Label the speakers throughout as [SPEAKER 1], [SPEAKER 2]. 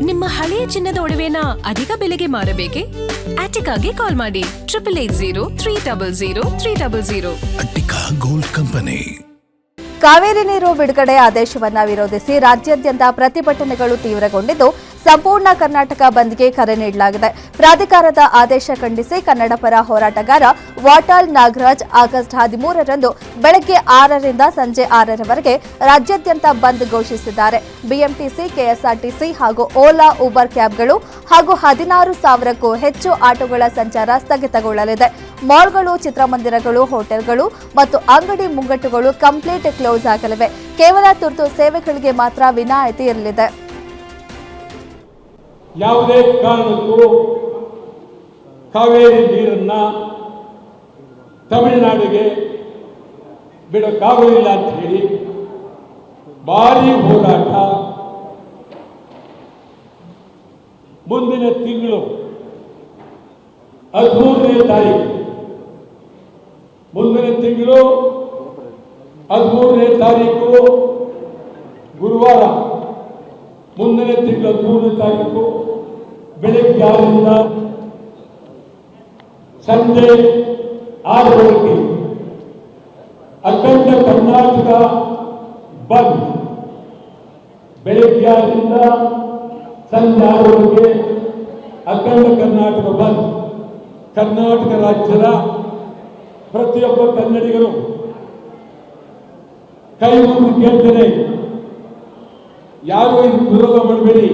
[SPEAKER 1] ನಿಮ್ಮ ಹಳೆಯ ಚಿನ್ನದ ಒಡವೆನ ಅಧಿಕ ಬೆಲೆಗೆ ಮಾರಬೇಕೆ? ಆಟಿಕಾಗೆ ಕಾಲ್ ಮಾಡಿ 8880
[SPEAKER 2] ಅಟ್ಟಿಕಾ ಗೋಲ್ಡ್ ಕಂಪನಿ.
[SPEAKER 3] ಕಾವೇರಿ ನೀರು ಬಿಡುಗಡೆ ಆದೇಶವನ್ನು ವಿರೋಧಿಸಿ ರಾಜ್ಯಾದ್ಯಂತ ಪ್ರತಿಭಟನೆಗಳು ತೀವ್ರಗೊಂಡಿದ್ದು ಸಂಪೂರ್ಣ ಕರ್ನಾಟಕ ಬಂದ್ಗೆ ಕರೆ ನೀಡಲಾಗಿದೆ. ಪ್ರಾಧಿಕಾರದ ಆದೇಶ ಖಂಡಿಸಿ ಕನ್ನಡ ಪರ ಹೋರಾಟಗಾರ ವಾಟಾಳ್ ನಾಗರಾಜ್ ಆಗಸ್ಟ್ 13ರಂದು ಬೆಳಗ್ಗೆ 6ರಿಂದ ಸಂಜೆ 6ರವರೆಗೆ ರಾಜ್ಯಾದ್ಯಂತ ಬಂದ್ ಘೋಷಿಸಿದ್ದಾರೆ. ಬಿಎಂಟಿಸಿ, ಕೆಎಸ್ಆರ್ಟಿಸಿ ಹಾಗೂ ಓಲಾ, ಊಬರ್ ಕ್ಯಾಬ್ಗಳು ಹಾಗೂ 16,000ಕ್ಕೂ ಹೆಚ್ಚು ಆಟೋಗಳ ಸಂಚಾರ ಸ್ಥಗಿತಗೊಳ್ಳಲಿದೆ. ಮಾಲ್ಗಳು, ಚಿತ್ರಮಂದಿರಗಳು, ಹೋಟೆಲ್ಗಳು ಮತ್ತು ಅಂಗಡಿ ಮುಂಗಟ್ಟುಗಳು ಕಂಪ್ಲೀಟ್ ಕ್ಲೋಸ್ ಆಗಲಿವೆ. ಕೇವಲ ತುರ್ತು ಸೇವೆಗಳಿಗೆ ಮಾತ್ರ ವಿನಾಯಿತಿ ಇರಲಿದೆ.
[SPEAKER 4] ಯಾವುದೇ ಕಾರಣಕ್ಕೂ ಕಾವೇರಿ ನೀರನ್ನ ತಮಿಳುನಾಡಿಗೆ ಬಿಡಕ್ಕಾಗೋದಿಲ್ಲ ಅಂತ ಹೇಳಿ ಭಾರಿ ಹೋರಾಟ ಮುಂದಿನ ತಿಂಗಳು 13ನೇ ತಾರೀಕು ಗುರುವಾರ, ಮುಂದಿನ ತಿಂಗಳು 13ನೇ ತಾರೀಕು ಬೆಳಗ್ಗೆ 6ರಿಂದ ಸಂಜೆ 6ರವರೆಗೆ ಅಖಂಡ ಕರ್ನಾಟಕ ಬಂದ್. ಬೆಳಗ್ಗೆ 6ರಿಂದ ಸಂಜೆ 6ರವರೆಗೆ ಅಖಂಡ ಕರ್ನಾಟಕ ಬಂದ್. ಕರ್ನಾಟಕ ರಾಜ್ಯದ ಪ್ರತಿಯೊಬ್ಬ ಕನ್ನಡಿಗರು ಕೈ ಮುಗಿದು ಕೇಳ್ತೇನೆ, ಯಾರು ಇದು ವಿರೋಧ ಮಾಡಬೇಡಿ,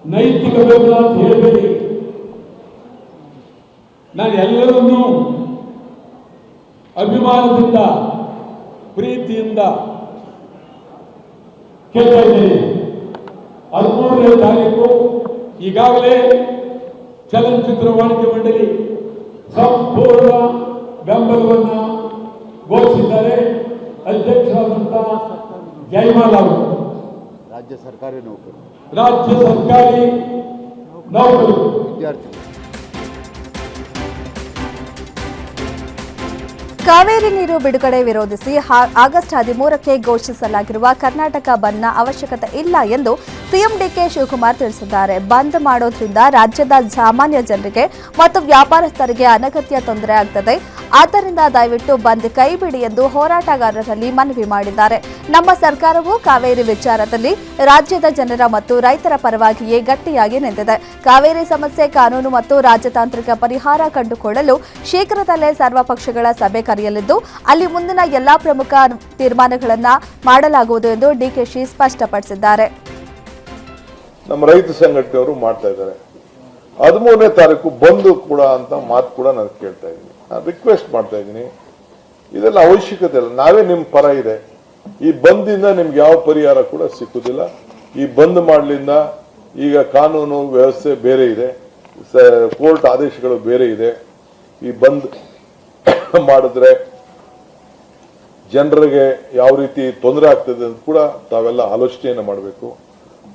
[SPEAKER 4] ನೈತಿಕ ಬೆಂಬಲ ಅಂತ ಹೇಳಬೇಡಿ. ನಾನು ಎಲ್ಲರನ್ನೂ ಅಭಿಮಾನದಿಂದ, ಪ್ರೀತಿಯಿಂದ ಕೇಳ್ತಾ ಇದ್ದೇನೆ. 13ನೇ ತಾರೀಕು ಈಗಾಗಲೇ ಚಲನಚಿತ್ರ ವಾಣಿಜ್ಯ ಮಂಡಳಿ ಸಂಪೂರ್ಣ ಬೆಂಬಲವನ್ನು ಘೋಷಿಸಿದ್ದಾರೆ. ಅಧ್ಯಕ್ಷರಾದಂಥ ಜಯಮಾಲ ಅವರು
[SPEAKER 5] ರಾಜ್ಯ ಸರ್ಕಾರಿ ನೌಕರರು ವಿದ್ಯಾರ್ಥಿ.
[SPEAKER 3] ಕಾವೇರಿ ನೀರು ಬಿಡುಗಡೆ ವಿರೋಧಿಸಿ ಆಗಸ್ಟ್ 13ಕ್ಕೆ ಘೋಷಿಸಲಾಗಿರುವ ಕರ್ನಾಟಕ ಬಂದ್ನ ಅವಶ್ಯಕತೆ ಇಲ್ಲ ಎಂದು ಸಿಎಂ ಡಿಕೆ ಶಿವಕುಮಾರ್ ತಿಳಿಸಿದ್ದಾರೆ. ಬಂದ್ ಮಾಡೋದ್ರಿಂದ ರಾಜ್ಯದ ಸಾಮಾನ್ಯ ಜನರಿಗೆ ಮತ್ತು ವ್ಯಾಪಾರಸ್ಥರಿಗೆ ಅನಗತ್ಯ ತೊಂದರೆ ಆಗ್ತದೆ. ಆದ್ದರಿಂದ ದಯವಿಟ್ಟು ಬಂದ್ ಕೈಬಿಡಿ ಎಂದು ಹೋರಾಟಗಾರರಲ್ಲಿ ಮನವಿ ಮಾಡಿದ್ದಾರೆ. ನಮ್ಮ ಸರ್ಕಾರವು ಕಾವೇರಿ ವಿಚಾರದಲ್ಲಿ ರಾಜ್ಯದ ಜನರ ಮತ್ತು ರೈತರ ಪರವಾಗಿಯೇ ಗಟ್ಟಿಯಾಗಿ ನಿಂತಿದೆ. ಕಾವೇರಿ ಸಮಸ್ಯೆ ಕಾನೂನು ಮತ್ತು ರಾಜತಾಂತ್ರಿಕ ಪರಿಹಾರ ಕಂಡುಕೊಳ್ಳಲು ಶೀಘ್ರದಲ್ಲೇ ಸರ್ವಪಕ್ಷಗಳ ಸಭೆ ಕರೆಯಲಿದ್ದು ಅಲ್ಲಿ ಮುಂದಿನ ಎಲ್ಲಾ ಪ್ರಮುಖ ತೀರ್ಮಾನಗಳನ್ನು ಮಾಡಲಾಗುವುದು ಎಂದು ಡಿಕೆಶಿ ಸ್ಪಷ್ಟಪಡಿಸಿದ್ದಾರೆ.
[SPEAKER 6] ನಮ್ಮ ರೈತ ಸಂಘಟನೆಯವರು ಮಾಡ್ತಾ ಇದ್ದಾರೆ. 13ನೇ ತಾರೀಕು ಬಂದು ಕೂಡ ಅಂತ ಮಾತು ಕೂಡ ನಾನು ಕೇಳ್ತಾ ಇದ್ದೀನಿ. ನಾನು ರಿಕ್ವೆಸ್ಟ್ ಮಾಡ್ತಾ ಇದ್ದೀನಿ, ಇದೆಲ್ಲ ಅವಶ್ಯಕತೆ ಇಲ್ಲ. ನಾವೇ ನಿಮ್ಮ ಪರ ಇದೆ. ಈ ಬಂದಿಂದ ನಿಮ್ಗೆ ಯಾವ ಪರಿಹಾರ ಕೂಡ ಸಿಕ್ಕುದಿಲ್ಲ. ಈ ಬಂದ್ ಮಾಡಲಿಂದ ಈಗ ಕಾನೂನು ವ್ಯವಸ್ಥೆ ಬೇರೆ ಇದೆ, ಕೋರ್ಟ್ ಆದೇಶಗಳು ಬೇರೆ ಇದೆ. ಈ ಬಂದ್ ಮಾಡಿದ್ರೆ ಜನರಿಗೆ ಯಾವ ರೀತಿ ತೊಂದರೆ ಆಗ್ತದೆ ಅಂತ ಕೂಡ ತಾವೆಲ್ಲ ಆಲೋಚನೆಯನ್ನು ಮಾಡಬೇಕು.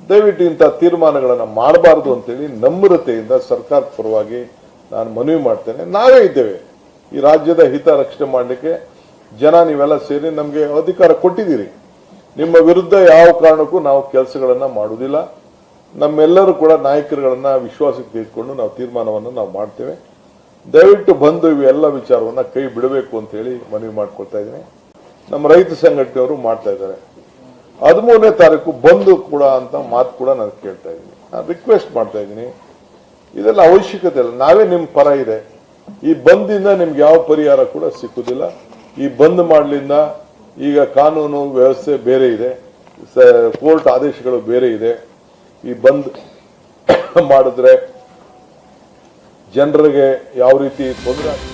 [SPEAKER 6] ದಯವಿಟ್ಟು ಇಂಥ ತೀರ್ಮಾನಗಳನ್ನು ಮಾಡಬಾರದು ಅಂತೇಳಿ ನಮ್ರತೆಯಿಂದ ಸರ್ಕಾರದ ಪರವಾಗಿ ನಾನು ಮನವಿ ಮಾಡ್ತೇನೆ. ನಾವೇ ಇದ್ದೇವೆ ಈ ರಾಜ್ಯದ ಹಿತ ರಕ್ಷಣೆ ಮಾಡಲಿಕ್ಕೆ. ಜನ ನೀವೆಲ್ಲ ಸೇರಿ ನಮಗೆ ಅಧಿಕಾರ ಕೊಟ್ಟಿದ್ದೀರಿ. ನಿಮ್ಮ ವಿರುದ್ಧ ಯಾವ ಕಾರಣಕ್ಕೂ ನಾವು ಕೆಲಸಗಳನ್ನ ಮಾಡುವುದಿಲ್ಲ. ನಮ್ಮೆಲ್ಲರೂ ಕೂಡ ನಾಯಕರುಗಳನ್ನ ವಿಶ್ವಾಸಕ್ಕೆ ತೆಗೆದುಕೊಂಡು ನಾವು ತೀರ್ಮಾನವನ್ನು ನಾವು ಮಾಡ್ತೇವೆ. ದಯವಿಟ್ಟು ಬಂದು ಇವೆಲ್ಲ ವಿಚಾರವನ್ನ ಕೈ ಬಿಡಬೇಕು ಅಂತ ಹೇಳಿ ಮನವಿ ಮಾಡ್ಕೊಳ್ತಾ ಇದ್ದೀನಿ. ನಮ್ಮ ರೈತ ಸಂಘಟನೆಯವರು ಮಾಡ್ತಾ ಇದ್ದಾರೆ. 13ನೇ ತಾರೀಕು ಬಂದು ಕೂಡ ಅಂತ ಮಾತು ಕೂಡ ನಾನು ಕೇಳ್ತಾ ಇದ್ದೀನಿ. ನಾನು ರಿಕ್ವೆಸ್ಟ್ ಮಾಡ್ತಾ ಇದ್ದೀನಿ, ಇದೆಲ್ಲ ಅವಶ್ಯಕತೆ ಇಲ್ಲ. ನಾವೇ ನಿಮ್ಮ ಪರ ಇದೆ. ಈ ಬಂದಿಂದ ನಿಮ್ಗೆ ಯಾವ ಪರಿಹಾರ ಕೂಡ ಸಿಕ್ಕುದಿಲ್ಲ. ಈ ಬಂದ್ ಮಾಡಲಿಂದ ಈಗ ಕಾನೂನು ವ್ಯವಸ್ಥೆ ಬೇರೆ ಇದೆ, ಕೋರ್ಟ್ ಆದೇಶಗಳು ಬೇರೆ ಇದೆ. ಈ ಬಂದ್ ಮಾಡಿದ್ರೆ ಜನರಿಗೆ ಯಾವ ರೀತಿ ತೊಂದರೆ ಆಗ್ತದೆ.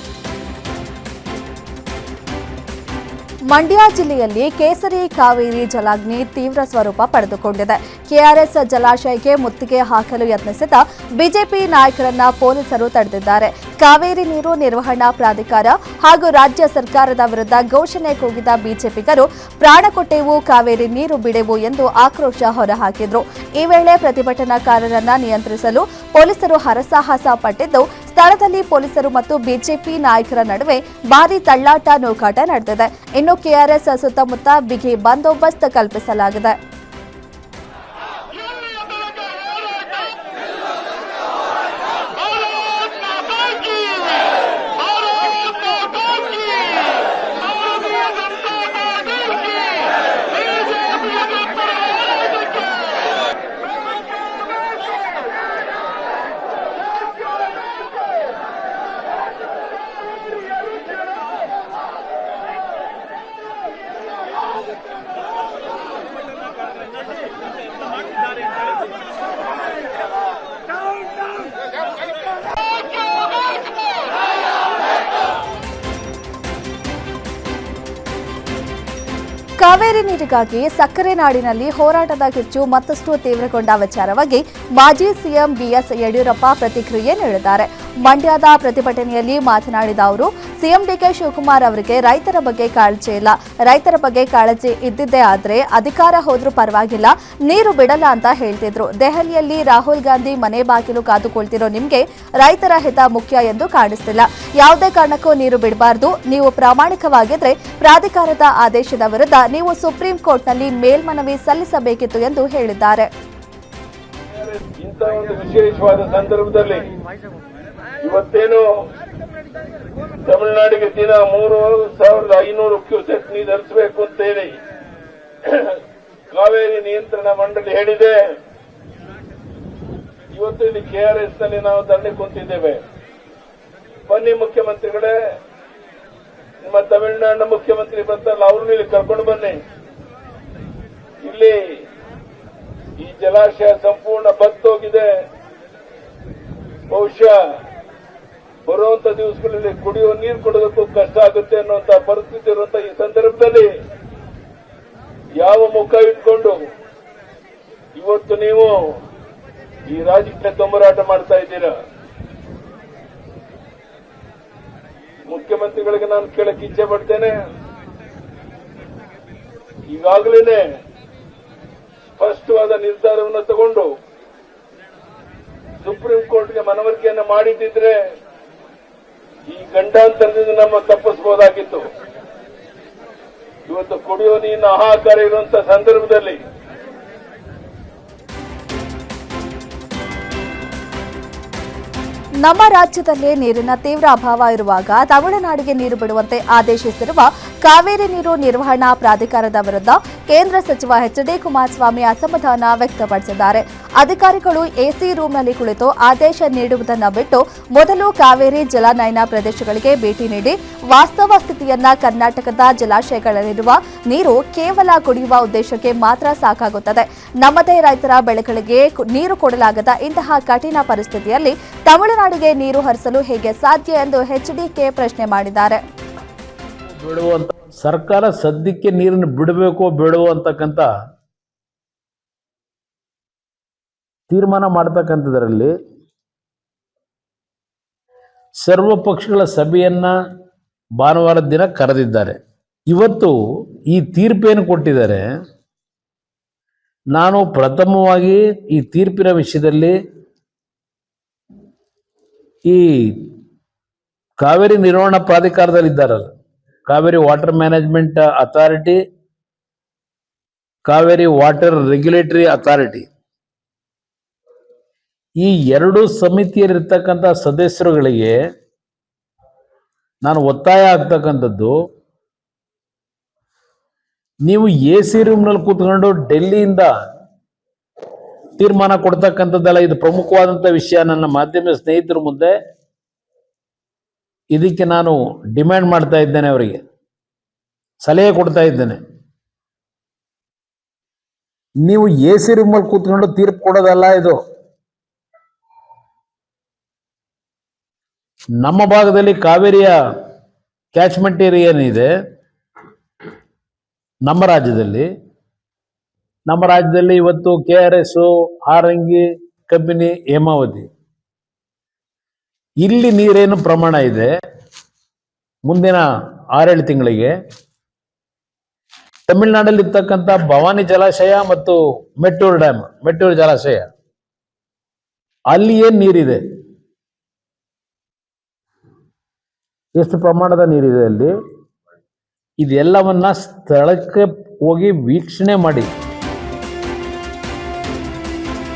[SPEAKER 3] ಮಂಡ್ಯ ಜಿಲ್ಲೆಯಲ್ಲಿ ಕೇಸರಿ ಕಾವೇರಿ ಜಲಾಗ್ನಿ ತೀವ್ರ ಸ್ವರೂಪ ಪಡೆದುಕೊಂಡಿದೆ. ಕೆಆರ್ಎಸ್ ಜಲಾಶಯಕ್ಕೆ ಮುತ್ತಿಗೆ ಹಾಕಲು ಯತ್ನಿಸಿದ ಬಿಜೆಪಿ ನಾಯಕರನ್ನ ಪೊಲೀಸರು ತಡೆದಿದ್ದಾರೆ. ಕಾವೇರಿ ನೀರು ನಿರ್ವಹಣಾ ಪ್ರಾಧಿಕಾರ ಹಾಗೂ ರಾಜ್ಯ ಸರ್ಕಾರದ ವಿರುದ್ಧ ಘೋಷಣೆ ಕೂಗಿದ ಬಿಜೆಪಿಗರು ಪ್ರಾಣ ಕೊಟ್ಟೆವು, ಕಾವೇರಿ ನೀರು ಬಿಡೆವು ಎಂದು ಆಕ್ರೋಶ ಹೊರಹಾಕಿದ್ರು. ಈ ವೇಳೆ ಪ್ರತಿಭಟನಾಕಾರರನ್ನ ನಿಯಂತ್ರಿಸಲು ಪೊಲೀಸರು ಹರಸಾಹಸ ಪಟ್ಟಿದ್ದು, ಸ್ಥಳದಲ್ಲಿ ಪೊಲೀಸರು ಮತ್ತು ಬಿಜೆಪಿ ನಾಯಕರ ನಡುವೆ ಭಾರೀ ತಳ್ಳಾಟ, ನೂಕಾಟ ನಡೆದಿದೆ. ಇನ್ನು ಕೆಆರ್ಎಸ್ ಸುತ್ತಮುತ್ತ ಬಿಗಿ ಬಂದೋಬಸ್ತ್ ಕಲ್ಪಿಸಲಾಗಿದೆ. ಕಾವೇರಿ ನೀರಿಗಾಗಿ ಸಕ್ಕರೆ ನಾಡಿನಲ್ಲಿ ಹೋರಾಟದ ಕಿಚ್ಚು ಮತ್ತಷ್ಟು ತೀವ್ರಗೊಂಡ ವಿಚಾರವಾಗಿ ಮಾಜಿ ಸಿಎಂ ಬಿಎಸ್ ಯಡಿಯೂರಪ್ಪ ಪ್ರತಿಕ್ರಿಯೆ ನೀಡಿದ್ದಾರೆ. ಮಂಡ್ಯದ ಪ್ರತಿಭಟನೆಯಲ್ಲಿ ಮಾತನಾಡಿದ ಅವರು, ಸಿಎಂ ಡಿಕೆ ಶಿವಕುಮಾರ್ ಅವರಿಗೆ ರೈತರ ಬಗ್ಗೆ ಕಾಳಜಿ ಇಲ್ಲ. ರೈತರ ಬಗ್ಗೆ ಕಾಳಜಿ ಇದ್ದಿದ್ದೇ ಆದ್ರೆ ಅಧಿಕಾರ ಹೋದ್ರೂ ಪರವಾಗಿಲ್ಲ, ನೀರು ಬಿಡಲ್ಲ ಅಂತ ಹೇಳ್ತಿದ್ರು. ದೆಹಲಿಯಲ್ಲಿ ರಾಹುಲ್ ಗಾಂಧಿ ಮನೆ ಬಾಗಿಲು ಕಾದುಕೊಳ್ತಿರೋ ನಿಮ್ಗೆ ರೈತರ ಹಿತ ಮುಖ್ಯ ಎಂದು ಕಾಣಿಸ್ತಿಲ್ಲ. ಯಾವುದೇ ಕಾರಣಕ್ಕೂ ನೀರು ಬಿಡಬಾರ್ದು. ನೀವು ಪ್ರಾಮಾಣಿಕವಾಗಿದ್ರೆ ಪ್ರಾಧಿಕಾರದ ಆದೇಶದ ವಿರುದ್ಧ ನೀವು ಸುಪ್ರೀಂ ಕೋರ್ಟ್ನಲ್ಲಿ ಮೇಲ್ಮನವಿ ಸಲ್ಲಿಸಬೇಕಿತ್ತು ಎಂದು ಹೇಳಿದ್ದಾರೆ.
[SPEAKER 4] ಇಂಥ ಒಂದು ವಿಶೇಷವಾದ ಸಂದರ್ಭದಲ್ಲಿ ಇವತ್ತೇನು ತಮಿಳುನಾಡಿಗೆ ದಿನ 3,500 ಕ್ಯೂಸೆಕ್ ನೀರು ಹರಿಸಬೇಕು ಅಂತೇಳಿ ಕಾವೇರಿ ನಿಯಂತ್ರಣ ಮಂಡಳಿ ಹೇಳಿದೆ. ಇವತ್ತು ಇಲ್ಲಿ KRS ನಲ್ಲಿ ನಾವು ಧರಣಿ ಕುಂತಿದ್ದೇವೆ. ಬನ್ನಿ ಮುಖ್ಯಮಂತ್ರಿಗಳೇ, ನಿಮ್ಮ ತಮಿಳುನಾಡಿನ ಮುಖ್ಯಮಂತ್ರಿ ಬರ್ತಾರಲ್ಲ, ಅವ್ರನ್ನ ಇಲ್ಲಿ ಕರ್ಕೊಂಡು ಬನ್ನಿ. ಇಲ್ಲಿ ಈ ಜಲಾಶಯ ಸಂಪೂರ್ಣ ಬತ್ತೋಗಿದೆ. ಬಹುಶಃ ಬರುವಂತ ದಿವಸಗಳಲ್ಲಿ ಕುಡಿಯುವ ನೀರು ಕೊಡೋದಕ್ಕೂ ಕಷ್ಟ ಆಗುತ್ತೆ ಅನ್ನುವಂತ ಪರಿಸ್ಥಿತಿ ಇರುವಂತ ಈ ಸಂದರ್ಭದಲ್ಲಿ ಯಾವ ಮುಖ ಇಟ್ಕೊಂಡು ಇವತ್ತು ನೀವು ಈ ರಾಜಕೀಯ ತೊಂಬರಾಟ ಮಾಡ್ತಾ ಇದ್ದೀರಾ? ಮುಖ್ಯಮಂತ್ರಿಗಳಿಗೆ ನಾನು ಕೇಳಕ್ಕೆ ಇಚ್ಛೆ ಪಡ್ತೇನೆ, ಈಗಾಗಲೇ ಸ್ಪಷ್ಟವಾದ ನಿರ್ಧಾರವನ್ನು ತಗೊಂಡು ಸುಪ್ರೀಂ ಕೋರ್ಟ್ಗೆ ಮನವರಿಕೆಯನ್ನು ಮಾಡಿದ್ದಿದ್ರೆ ಈ ಗಂಡಾಂತರದಿಂದ ನಮ್ಮ ತಪ್ಪಿಸಬಹುದಾಗಿತ್ತು. ಇವತ್ತು ಕುಡಿಯುವ ನೀರಿನ ಹಾಹಾಕಾರ ಇರುವಂತಹ ಸಂದರ್ಭದಲ್ಲಿ
[SPEAKER 3] ನಮ್ಮ ರಾಜ್ಯದಲ್ಲೇ ನೀರಿನ ತೀವ್ರ ಅಭಾವ ಇರುವಾಗ ತಮಿಳುನಾಡಿಗೆ ನೀರು ಬಿಡುವಂತೆ ಆದೇಶಿಸಿರುವ ಕಾವೇರಿ ನೀರು ನಿರ್ವಹಣಾ ಪ್ರಾಧಿಕಾರದ ವಿರುದ್ಧ ಕೇಂದ್ರ ಸಚಿವ ಎಚ್.ಡಿ. ಕುಮಾರಸ್ವಾಮಿ ಅಸಮಾಧಾನ ವ್ಯಕ್ತಪಡಿಸಿದ್ದಾರೆ. ಅಧಿಕಾರಿಗಳು ಎಸಿ ರೂಮ್ನಲ್ಲಿ ಕುಳಿತು ಆದೇಶ ನೀಡುವುದನ್ನು ಬಿಟ್ಟು ಮೊದಲು ಕಾವೇರಿ ಜಲನಯನ ಪ್ರದೇಶಗಳಿಗೆ ಭೇಟಿ ನೀಡಿ ವಾಸ್ತವ ಸ್ಥಿತಿಯನ್ನ ಕರ್ನಾಟಕದ ಜಲಾಶಯಗಳಲ್ಲಿರುವ ನೀರು ಕೇವಲ ಕುಡಿಯುವ ಉದ್ದೇಶಕ್ಕೆ ಮಾತ್ರ ಸಾಕಾಗುತ್ತದೆ. ನಮ್ಮದೇ ರೈತರ ಬೆಳೆಗಳಿಗೆ ನೀರು ಕೊಡಲಾಗದ ಇಂತಹ ಕಠಿಣ ಪರಿಸ್ಥಿತಿಯಲ್ಲಿ ತಮಿಳುನಾಡಿಗೆ ನೀರು ಹರಿಸಲು ಹೇಗೆ ಸಾಧ್ಯ ಎಂದು ಎಚ್ಡಿಕೆ ಪ್ರಶ್ನೆ ಮಾಡಿದ್ದಾರೆ.
[SPEAKER 7] ಬಿಡುವಂತ ಸರ್ಕಾರ ಸದ್ಯಕ್ಕೆ ನೀರನ್ನು ಬಿಡಬೇಕೋ ಬೇಡವೋ ಅಂತಕ್ಕಂಥ ತೀರ್ಮಾನ ಮಾಡ್ತಕ್ಕಂಥದ್ರಲ್ಲಿ ಸರ್ವ ಪಕ್ಷಗಳ ಸಭೆಯನ್ನ ಭಾನುವಾರದ ದಿನ ಕರೆದಿದ್ದಾರೆ. ಇವತ್ತು ಈ ತೀರ್ಪೇನು ಕೊಟ್ಟಿದ್ದಾರೆ, ನಾನು ಪ್ರಥಮವಾಗಿ ಈ ತೀರ್ಪಿನ ವಿಷಯದಲ್ಲಿ ಈ ಕಾವೇರಿ ನಿರ್ವಹಣಾ ಪ್ರಾಧಿಕಾರದಲ್ಲಿದ್ದಾರಲ್ಲ, Kaveri water management authority, Kaveri water regulatory authority, ಈ ಎರಡು ಸಮಿತಿಯಲ್ಲಿರ್ತಕ್ಕಂಥ ಸದಸ್ಯರುಗಳಿಗೆ ನಾನು ಒತ್ತಾಯ ಆಗ್ತಕ್ಕಂಥದ್ದು, ನೀವು ಎಸಿ ರೂಮ್ನಲ್ಲಿ ಕೂತ್ಕೊಂಡು ಡೆಲ್ಲಿಯಿಂದ ತೀರ್ಮಾನ ಕೊಡ್ತಕ್ಕಂಥದ್ದಲ್ಲ. ಇದು ಪ್ರಮುಖವಾದಂಥ ವಿಷಯ. ನನ್ನ ಮಾಧ್ಯಮ ಸ್ನೇಹಿತರ ಮುಂದೆ ಇದಕ್ಕೆ ನಾನು ಡಿಮ್ಯಾಂಡ್ ಮಾಡ್ತಾ ಇದ್ದೇನೆ, ಅವರಿಗೆ ಸಲಹೆ ಕೊಡ್ತಾ ಇದ್ದೇನೆ. ನೀವು ಎಸಿ ರೂಮಲ್ಲಿ ಕೂತ್ಕೊಂಡು ತೀರ್ಪು ಕೊಡೋದಲ್ಲ ಇದು. ನಮ್ಮ ಭಾಗದಲ್ಲಿ ಕಾವೇರಿಯ ಕ್ಯಾಚ್ಮೆಂಟ್ ಏರಿಯಾ ಏನಿದೆ ನಮ್ಮ ರಾಜ್ಯದಲ್ಲಿ ಇವತ್ತು KRS, ಹಾರಂಗಿ, ಕಬಿನಿ, ಹೇಮಾವತಿ, ಇಲ್ಲಿ ನೀರೇನು ಪ್ರಮಾಣ ಇದೆ ಮುಂದಿನ 6-7 ತಿಂಗಳಿಗೆ ತಮಿಳುನಾಡಲ್ಲಿ ಇರ್ತಕ್ಕಂಥ ಭವಾನಿ ಜಲಾಶಯ ಮತ್ತು ಮೆಟ್ಟೂರು ಜಲಾಶಯ, ಅಲ್ಲಿ ಏನ್ ನೀರಿದೆ, ಎಷ್ಟು ಪ್ರಮಾಣದ ನೀರಿದೆ ಅಲ್ಲಿ, ಇದೆಲ್ಲವನ್ನ ಸ್ಥಳಕ್ಕೆ ಹೋಗಿ ವೀಕ್ಷಣೆ ಮಾಡಿ.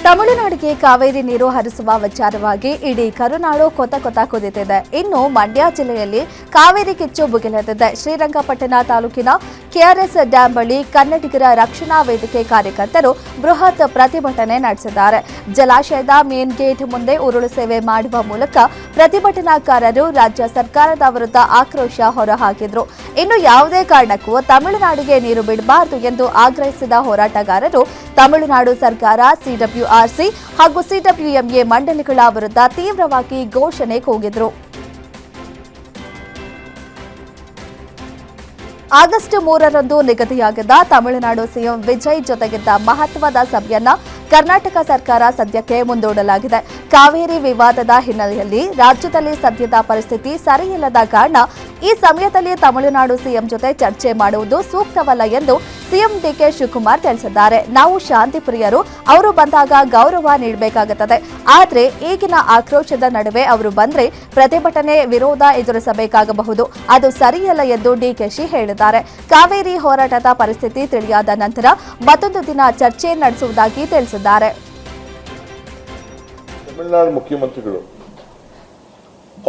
[SPEAKER 3] ತಮಿಳುನಾಡಿಗೆ ಕಾವೇರಿ ನೀರು ಹರಿಸುವ ವಿಚಾರವಾಗಿ ಇಡೀ ಕರುನಾಡು ಕೊತ ಕುದಿತಿದೆ. ಇನ್ನು ಮಂಡ್ಯ ಜಿಲ್ಲೆಯಲ್ಲಿ ಕಾವೇರಿ ಕಿಚ್ಚು ಭುಗಿಲೆದಿದೆ. ಶ್ರೀರಂಗಪಟ್ಟಣ ತಾಲೂಕಿನ KRS ಡ್ಯಾಂ ಬಳಿ ಕನ್ನಡಿಗರ ರಕ್ಷಣಾ ವೇದಿಕೆ ಕಾರ್ಯಕರ್ತರು ಬೃಹತ್ ಪ್ರತಿಭಟನೆ ನಡೆಸಿದ್ದಾರೆ. ಜಲಾಶಯದ ಮೇನ್ ಗೇಟ್ ಮುಂದೆ ಉರುಳು ಸೇವೆ ಮಾಡುವ ಮೂಲಕ ಪ್ರತಿಭಟನಾಕಾರರು ರಾಜ್ಯ ಸರ್ಕಾರದ ವಿರುದ್ಧ ಆಕ್ರೋಶ ಹೊರಹಾಕಿದ್ರು. ಇನ್ನು ಯಾವುದೇ ಕಾರಣಕ್ಕೂ ತಮಿಳುನಾಡಿಗೆ ನೀರು ಬಿಡಬಾರದು ಎಂದು ಆಗ್ರಹಿಸಿದ ಹೋರಾಟಗಾರರು ತಮಿಳುನಾಡು ಸರ್ಕಾರ, CWRC ಹಾಗೂ CWMA ಮಂಡಳಿಗಳ ವಿರುದ್ಧ ತೀವ್ರವಾಗಿ ಘೋಷಣೆ ಕೂಗಿದ್ರು. ಆಗಸ್ಟ್ 3ರಂದು ನಿಗದಿಯಾಗಿದ್ದ ತಮಿಳುನಾಡು ಸಿಎಂ ವಿಜಯ್ ಜೊತೆಗಿದ್ದ ಮಹತ್ವದ ಸಭೆಯನ್ನ ಕರ್ನಾಟಕ ಸರ್ಕಾರ ಸದ್ಯಕ್ಕೆ ಮುಂದೂಡಲಾಗಿದೆ. ಕಾವೇರಿ ವಿವಾದದ ಹಿನ್ನೆಲೆಯಲ್ಲಿ ರಾಜ್ಯದಲ್ಲಿ ಸದ್ಯದ ಪರಿಸ್ಥಿತಿ ಸರಿಯಿಲ್ಲದ ಕಾರಣ ಈ ಸಮಯದಲ್ಲಿ ತಮಿಳುನಾಡು ಸಿಎಂ ಜೊತೆ ಚರ್ಚೆ ಮಾಡುವುದು ಸೂಕ್ತವಲ್ಲ ಎಂದು ಸಿಎಂ ಡಿಕೆ ಶಿವಕುಮಾರ್ ತಿಳಿಸಿದ್ದಾರೆ. ನಾವು ಶಾಂತಿ ಪ್ರಿಯರು, ಅವರು ಬಂದಾಗ ಗೌರವ ನೀಡಬೇಕಾಗುತ್ತದೆ. ಆದರೆ ಈಗಿನ ಆಕ್ರೋಶದ ನಡುವೆ ಅವರು ಬಂದ್ರೆ ಪ್ರತಿಭಟನೆ, ವಿರೋಧ ಎದುರಿಸಬೇಕಾಗಬಹುದು. ಅದು ಸರಿಯಲ್ಲ ಎಂದು ಡಿಕೆಶಿ ಹೇಳಿದ್ದಾರೆ. ಕಾವೇರಿ ಹೋರಾಟದ ಪರಿಸ್ಥಿತಿ ತಿಳಿಯಾದ ನಂತರ ಮತ್ತೊಂದು ದಿನ ಚರ್ಚೆ ನಡೆಸುವುದಾಗಿ ತಿಳಿಸಿದ್ದಾರೆ.
[SPEAKER 6] ತಮಿಳುನಾಡು ಮುಖ್ಯಮಂತ್ರಿಗಳು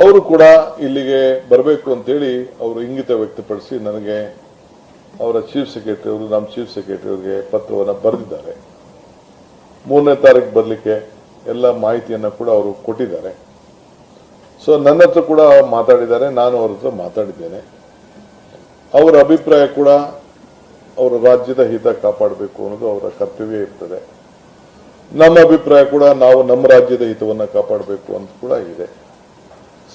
[SPEAKER 6] ಅವರು ಕೂಡ ಇಲ್ಲಿಗೆ ಬರಬೇಕು ಅಂತೇಳಿ ಅವರು ಇಂಗಿತ ವ್ಯಕ್ತಪಡಿಸಿ ನನಗೆ ಅವರ ಚೀಫ್ ಸೆಕ್ರೆಟರಿ ಅವರು, ನಮ್ಮ ಚೀಫ್ ಸೆಕ್ರೆಟರಿ ಅವರಿಗೆ ಪತ್ರವನ್ನು ಬರೆದಿದ್ದಾರೆ. 3ನೇ ತಾರೀಕು ಬರಲಿಕ್ಕೆ ಎಲ್ಲ ಮಾಹಿತಿಯನ್ನು ಕೂಡ ಅವರು ಕೊಟ್ಟಿದ್ದಾರೆ. ಸೊ ನನ್ನ ಹತ್ರ ಕೂಡ ಮಾತಾಡಿದ್ದಾರೆ, ನಾನು ಅವ್ರ ಹತ್ರ ಮಾತಾಡಿದ್ದೇನೆ. ಅವರ ಅಭಿಪ್ರಾಯ ಕೂಡ ಅವರ ರಾಜ್ಯದ ಹಿತ ಕಾಪಾಡಬೇಕು ಅನ್ನೋದು ಅವರ ಕರ್ತವ್ಯ ಇರ್ತದೆ. ನಮ್ಮ ಅಭಿಪ್ರಾಯ ಕೂಡ ನಾವು ನಮ್ಮ ರಾಜ್ಯದ ಹಿತವನ್ನು ಕಾಪಾಡಬೇಕು ಅಂತ ಕೂಡ ಇದೆ.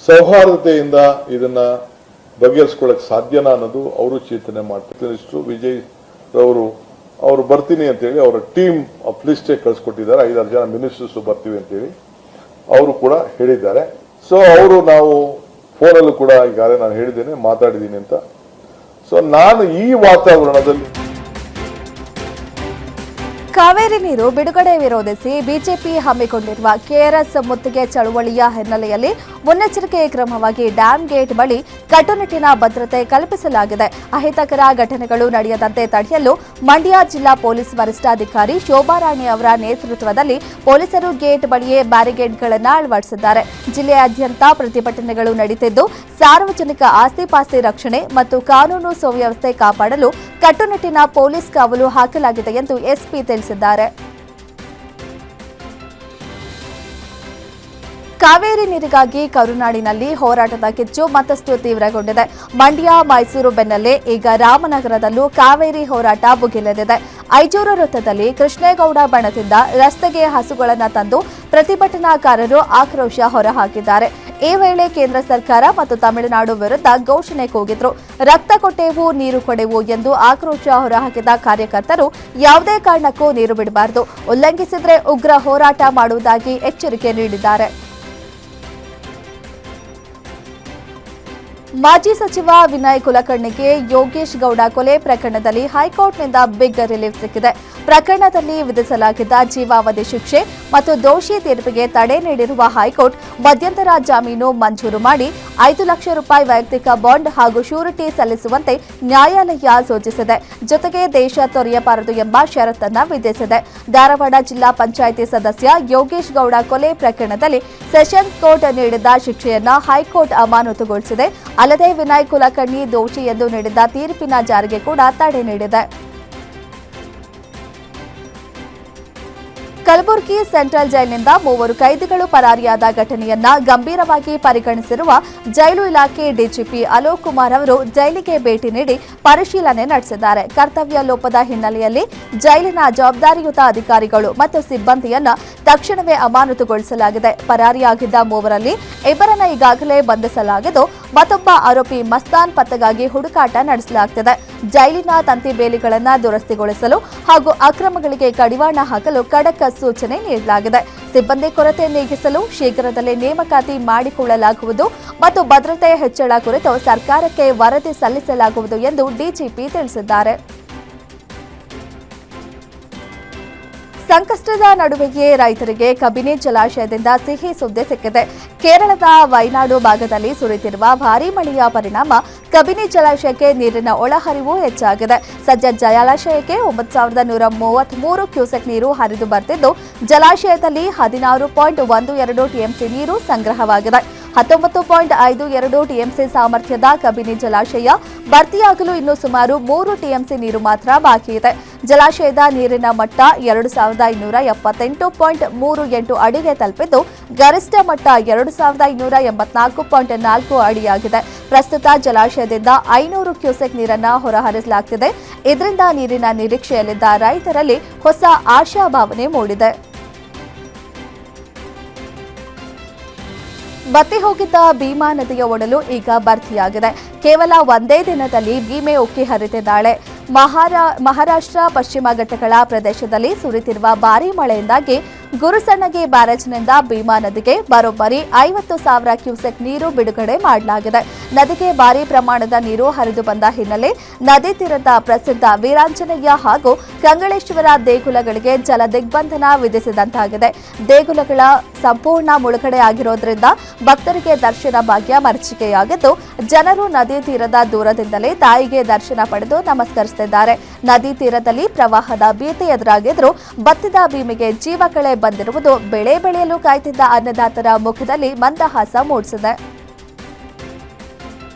[SPEAKER 6] ಸೌಹಾರ್ದತೆಯಿಂದ ಇದನ್ನ ಬಗೆಹರಿಸ್ಕೊಳ್ಳಕ್ ಸಾಧ್ಯನಾ ಅನ್ನೋದು ಅವರು ಚಿಂತನೆ ಮಾಡ್ತಾರೆ. ವಿಜಯ್ ಅವರು ಬರ್ತೀನಿ ಅಂತೇಳಿ ಅವರ ಟೀಮ್ ಆಫ್ ಲಿಸ್ಟೇ ಕಳಿಸ್ಕೊಟ್ಟಿದ್ದಾರೆ. 5-6 ಜನ ಮಿನಿಸ್ಟರ್ಸ್ ಬರ್ತೀವಿ ಅಂತೇಳಿ ಅವರು ಕೂಡ ಹೇಳಿದ್ದಾರೆ. ಸೊ ಅವರು ನಾವು ಫೋನಲ್ಲೂ ಕೂಡ ಈಗಾಗಲೇ ನಾನು ಹೇಳಿದ್ದೇನೆ, ಮಾತಾಡಿದ್ದೀನಿ ಅಂತ. ಸೊ ನಾನು ಈ ವಾತಾವರಣದಲ್ಲಿ
[SPEAKER 3] ಕಾವೇರಿ ನೀರು ಬಿಡುಗಡೆ ವಿರೋಧಿಸಿ ಬಿಜೆಪಿ ಹಮ್ಮಿಕೊಂಡಿರುವ ಕೆಆರ್ಎಸ್ ಮುತ್ತಿಗೆ ಚಳವಳಿಯ ಹಿನ್ನೆಲೆಯಲ್ಲಿ ಮುನ್ನೆಚ್ಚರಿಕೆ ಕ್ರಮವಾಗಿ ಡ್ಯಾಂ ಗೇಟ್ ಬಳಿ ಕಟ್ಟುನಿಟ್ಟಿನ ಭದ್ರತೆ ಕಲ್ಪಿಸಲಾಗಿದೆ. ಅಹಿತಕರ ಘಟನೆಗಳು ನಡೆಯದಂತೆ ತಡೆಯಲು ಮಂಡ್ಯ ಜಿಲ್ಲಾ ಪೊಲೀಸ್ ವರಿಷ್ಠಾಧಿಕಾರಿ ಶೋಭಾರಾಣಿ ಅವರ ನೇತೃತ್ವದಲ್ಲಿ ಪೊಲೀಸರು ಗೇಟ್ ಬಳಿಯೇ ಬ್ಯಾರಿಕೇಡ್ಗಳನ್ನು ಅಳವಡಿಸಿದ್ದಾರೆ. ಜಿಲ್ಲೆಯಾದ್ಯಂತ ಪ್ರತಿಭಟನೆಗಳು ನಡೆಯುತ್ತಿದ್ದು, ಸಾರ್ವಜನಿಕ ಆಸ್ತಿಪಾಸ್ತಿ ರಕ್ಷಣೆ ಮತ್ತು ಕಾನೂನು ಸುವ್ಯವಸ್ಥೆ ಕಾಪಾಡಲು ಕಟ್ಟುನಿಟ್ಟಿನ ಪೊಲೀಸ್ ಕಾವಲು ಹಾಕಲಾಗಿದೆ ಎಂದು ಎಸ್ಪಿ ತಿಳಿಸಿದ್ದಾರೆ. ಕಾವೇರಿ ನೀರಿಗಾಗಿ ಕರುನಾಡಿನಲ್ಲಿ ಹೋರಾಟದ ಕಿಚ್ಚು ಮತ್ತಷ್ಟು ತೀವ್ರಗೊಂಡಿದೆ. ಮಂಡ್ಯ, ಮೈಸೂರು ಬೆನ್ನಲ್ಲೇ ಈಗ ರಾಮನಗರದಲ್ಲೂ ಕಾವೇರಿ ಹೋರಾಟ ಭುಗಿಲೆದಿದೆ. ಐಜೂರು ವೃತ್ತದಲ್ಲಿ ಕೃಷ್ಣೇಗೌಡ ಬಣದಿಂದ ರಸ್ತೆಗೆ ಹಸುಗಳನ್ನು ತಂದು ಪ್ರತಿಭಟನಾಕಾರರು ಆಕ್ರೋಶ ಹೊರಹಾಕಿದ್ದಾರೆ. ಈ ವೇಳೆ ಕೇಂದ್ರ ಸರ್ಕಾರ ಮತ್ತು ತಮಿಳುನಾಡು ವಿರುದ್ಧ ಘೋಷಣೆ ಕೂಗಿದ್ರು. ರಕ್ತ ಕೊಟ್ಟೆವು, ನೀರು ಕೊಡೆವು ಎಂದು ಆಕ್ರೋಶ ಹೊರಹಾಕಿದ ಕಾರ್ಯಕರ್ತರು ಯಾವುದೇ ಕಾರಣಕ್ಕೂ ನೀರು ಬಿಡಬಾರದು, ಉಲ್ಲಂಘಿಸಿದ್ರೆ ಉಗ್ರ ಹೋರಾಟ ಮಾಡುವುದಾಗಿ ಎಚ್ಚರಿಕೆ ನೀಡಿದ್ದಾರೆ. ಮಾಜಿ ಸಚಿವ ವಿನಯ್ ಕುಲಕರ್ಣಿಗೆ ಯೋಗೇಶ್ ಗೌಡ ಕೊಲೆ ಪ್ರಕರಣದಲ್ಲಿ ಹೈಕೋರ್ಟ್ನಿಂದ ಬಿಗ್ ರಿಲೀಫ್ ಸಿಕ್ಕಿದೆ. ಪ್ರಕರಣದಲ್ಲಿ ವಿಧಿಸಲಾಗಿದ್ದ ಜೀವಾವಧಿ ಶಿಕ್ಷೆ ಮತ್ತು ದೋಷಿ ತೀರ್ಪಿಗೆ ತಡೆ ನೀಡಿರುವ ಹೈಕೋರ್ಟ್ ಮಧ್ಯಂತರ ಜಾಮೀನು ಮಂಜೂರು ಮಾಡಿ 5 ಲಕ್ಷ ರೂಪಾಯಿ ವೈಯಕ್ತಿಕ ಬಾಂಡ್ ಹಾಗೂ ಶ್ಯೂರಿಟಿ ಸಲ್ಲಿಸುವಂತೆ ನ್ಯಾಯಾಲಯ ಸೂಚಿಸಿದೆ. ಜೊತೆಗೆ ದೇಶ ತೊರೆಯಬಾರದು ಎಂಬ ಷರತ್ತನ್ನು ವಿಧಿಸಿದೆ. ಧಾರವಾಡ ಜಿಲ್ಲಾ ಪಂಚಾಯಿತಿ ಸದಸ್ಯ ಯೋಗೇಶ್ ಗೌಡ ಕೊಲೆ ಪ್ರಕರಣದಲ್ಲಿ ಸೆಷನ್ಸ್ ಕೋರ್ಟ್ ನೀಡಿದ್ದ ಶಿಕ್ಷೆಯನ್ನ ಹೈಕೋರ್ಟ್ ಅಮಾನತುಗೊಳಿಸಿದೆ. ಅಲ್ಲದೆ ವಿನಯ್ ಕುಲಕರ್ಣಿ ದೋಷಿ ಎಂದು ನೀಡಿದ್ದ ತೀರ್ಪಿನ ಜಾರಿಗೆ ಕೂಡ ತಡೆ ನೀಡಿದೆ. ಕಲಬುರಗಿ ಸೆಂಟ್ರಲ್ ಜೈಲಿನಿಂದ 3 ಕೈದಿಗಳು ಪರಾರಿಯಾದ ಘಟನೆಯನ್ನ ಗಂಭೀರವಾಗಿ ಪರಿಗಣಿಸಿರುವ ಜೈಲು ಇಲಾಖೆ ಡಿಜಿಪಿ ಅಲೋಕ್ ಕುಮಾರ್ ಅವರು ಜೈಲಿಗೆ ಭೇಟಿ ನೀಡಿ ಪರಿಶೀಲನೆ ನಡೆಸಿದ್ದಾರೆ. ಕರ್ತವ್ಯ ಲೋಪದ ಹಿನ್ನೆಲೆಯಲ್ಲಿ ಜೈಲಿನ ಜವಾಬ್ದಾರಿಯುತ ಅಧಿಕಾರಿಗಳು ಮತ್ತು ಸಿಬ್ಬಂದಿಯನ್ನ ತಕ್ಷಣವೇ ಅಮಾನತುಗೊಳಿಸಲಾಗಿದೆ. ಪರಾರಿಯಾಗಿದ್ದ 3ರಲ್ಲಿ 2ರನ್ನ ಈಗಾಗಲೇ ಬಂಧಿಸಲಾಗಿದ್ದು, ಮತ್ತೊಬ್ಬ ಆರೋಪಿ ಮಸ್ತಾನ್ ಪತ್ತೆಗಾಗಿ ಹುಡುಕಾಟ ನಡೆಸಲಾಗುತ್ತಿದೆ. ಜೈಲಿನ ತಂತಿ ಬೇಲಿಗಳನ್ನು ದುರಸ್ತಿಗೊಳಿಸಲು ಹಾಗೂ ಅಕ್ರಮಗಳಿಗೆ ಕಡಿವಾಣ ಹಾಕಲು ಖಡಕ್ ಸೂಚನೆ ನೀಡಲಾಗಿದೆ. ಸಿಬ್ಬಂದಿ ಕೊರತೆ ನೀಗಿಸಲು ಶೀಘ್ರದಲ್ಲೇ ನೇಮಕಾತಿ ಮಾಡಿಕೊಳ್ಳಲಾಗುವುದು ಮತ್ತು ಭದ್ರತೆ ಹೆಚ್ಚಳ ಕುರಿತು ಸರ್ಕಾರಕ್ಕೆ ವರದಿ ಸಲ್ಲಿಸಲಾಗುವುದು ಎಂದು ಡಿಜಿಪಿ ತಿಳಿಸಿದ್ದಾರೆ. ಸಂಕಷ್ಟದ ನಡುವೆಯೇ ರೈತರಿಗೆ ಕಬಿನಿ ಜಲಾಶಯದಿಂದ ಸಿಹಿ ಸುದ್ದಿ ಸಿಕ್ಕಿದೆ. ಕೇರಳದ ವಯನಾಡು ಭಾಗದಲ್ಲಿ ಸುರಿಯುತ್ತಿರುವ ಭಾರೀ ಮಳೆಯ ಪರಿಣಾಮ ಕಬಿನಿ ಜಲಾಶಯಕ್ಕೆ ನೀರಿನ ಒಳಹರಿವು ಹೆಚ್ಚಾಗಿದೆ. ಸದ್ಯ ಜಲಾಶಯಕ್ಕೆ 9,133 ಕ್ಯೂಸೆಕ್ ನೀರು ಹರಿದು ಬರ್ತಿದ್ದು, ಜಲಾಶಯದಲ್ಲಿ 16.12 ಟಿಎಂಸಿ ನೀರು ಸಂಗ್ರಹವಾಗಿದೆ. 19.52 ಟಿಎಂಸಿ ಸಾಮರ್ಥ್ಯದ ಕಬಿನಿ ಜಲಾಶಯ ಭರ್ತಿಯಾಗಲು ಇನ್ನು ಸುಮಾರು 3 ಟಿಎಂಸಿ ನೀರು ಮಾತ್ರ ಬಾಕಿ ಇದೆ. ಜಲಾಶಯದ ನೀರಿನ ಮಟ್ಟ 2,278.38 ಅಡಿಗೆ ತಲುಪಿದ್ದು, ಗರಿಷ್ಠ ಮಟ್ಟ 2,284.4 ಅಡಿಯಾಗಿದೆ. ಪ್ರಸ್ತುತ ಜಲಾಶಯದಿಂದ 500 ಕ್ಯೂಸೆಕ್ ನೀರನ್ನು ಹೊರಹರಿಸಲಾಗುತ್ತಿದೆ. ಇದರಿಂದ ನೀರಿನ ನಿರೀಕ್ಷೆಯಲ್ಲಿದ್ದ ರೈತರಲ್ಲಿ ಹೊಸ ಆಶಾಭಾವನೆ ಮೂಡಿದೆ. ಬತ್ತಿ ಹೋಗಿದ್ದ ಭೀಮಾ ನದಿಯ ಒಡಲು ಈಗ ಭರ್ತಿಯಾಗಿದೆ. ಕೇವಲ ಒಂದೇ ದಿನದಲ್ಲಿ ಭೀಮೆ ಉಕ್ಕಿ ಹರಿತಿದ್ದಾಳೆ. ಮಹಾರಾಷ್ಟ್ರ ಪಶ್ಚಿಮ ಘಟ್ಟಗಳ ಪ್ರದೇಶದಲ್ಲಿ ಸುರಿತಿರುವ ಭಾರೀ ಮಳೆಯಿಂದಾಗಿ ಗುರುಸಣ್ಣಗಿ ಬ್ಯಾರೇಜ್ನಿಂದ ಭೀಮಾ ನದಿಗೆ ಬರೋಬ್ಬರಿ 50,000 ಕ್ಯೂಸೆಕ್ ನೀರು ಬಿಡುಗಡೆ ಮಾಡಲಾಗಿದೆ. ನದಿಗೆ ಭಾರೀ ಪ್ರಮಾಣದ ನೀರು ಹರಿದು ಬಂದ ಹಿನ್ನೆಲೆ ನದಿ ತೀರದ ಪ್ರಸಿದ್ಧ ವೀರಾಂಜನೇಯ ಹಾಗೂ ಕಂಗಳೇಶ್ವರ ದೇಗುಲಗಳಿಗೆ ಜಲ ದಿಗ್ಬಂಧನ ವಿಧಿಸಿದಂತಾಗಿದೆ. ದೇಗುಲಗಳ ಸಂಪೂರ್ಣ ಮುಳುಗಡೆ ಆಗಿರೋದ್ರಿಂದ ಭಕ್ತರಿಗೆ ದರ್ಶನ ಭಾಗ್ಯ ಮರೀಚಿಕೆಯಾಗಿದ್ದು, ಜನರು ನದಿ ತೀರದ ದೂರದಿಂದಲೇ ತಾಯಿಗೆ ದರ್ಶನ ಪಡೆದು ನಮಸ್ಕರಿಸುತ್ತಿದ್ದಾರೆ. ನದಿ ತೀರದಲ್ಲಿ ಪ್ರವಾಹದ ಭೀತಿ ಎದುರಾಗಿದ್ರೂ ಬತ್ತಿದ ಭೀಮಿಗೆ ಜೀವ ಕಳೆ ಬಂದಿರುವುದು ಬೆಳೆ ಬೆಳೆಯಲು ಕಾಯ್ತಿದ್ದ ಅನ್ನದಾತರ ಮುಖದಲ್ಲಿ ಮಂದಹಾಸ ಮೂಡಿಸಿದೆ.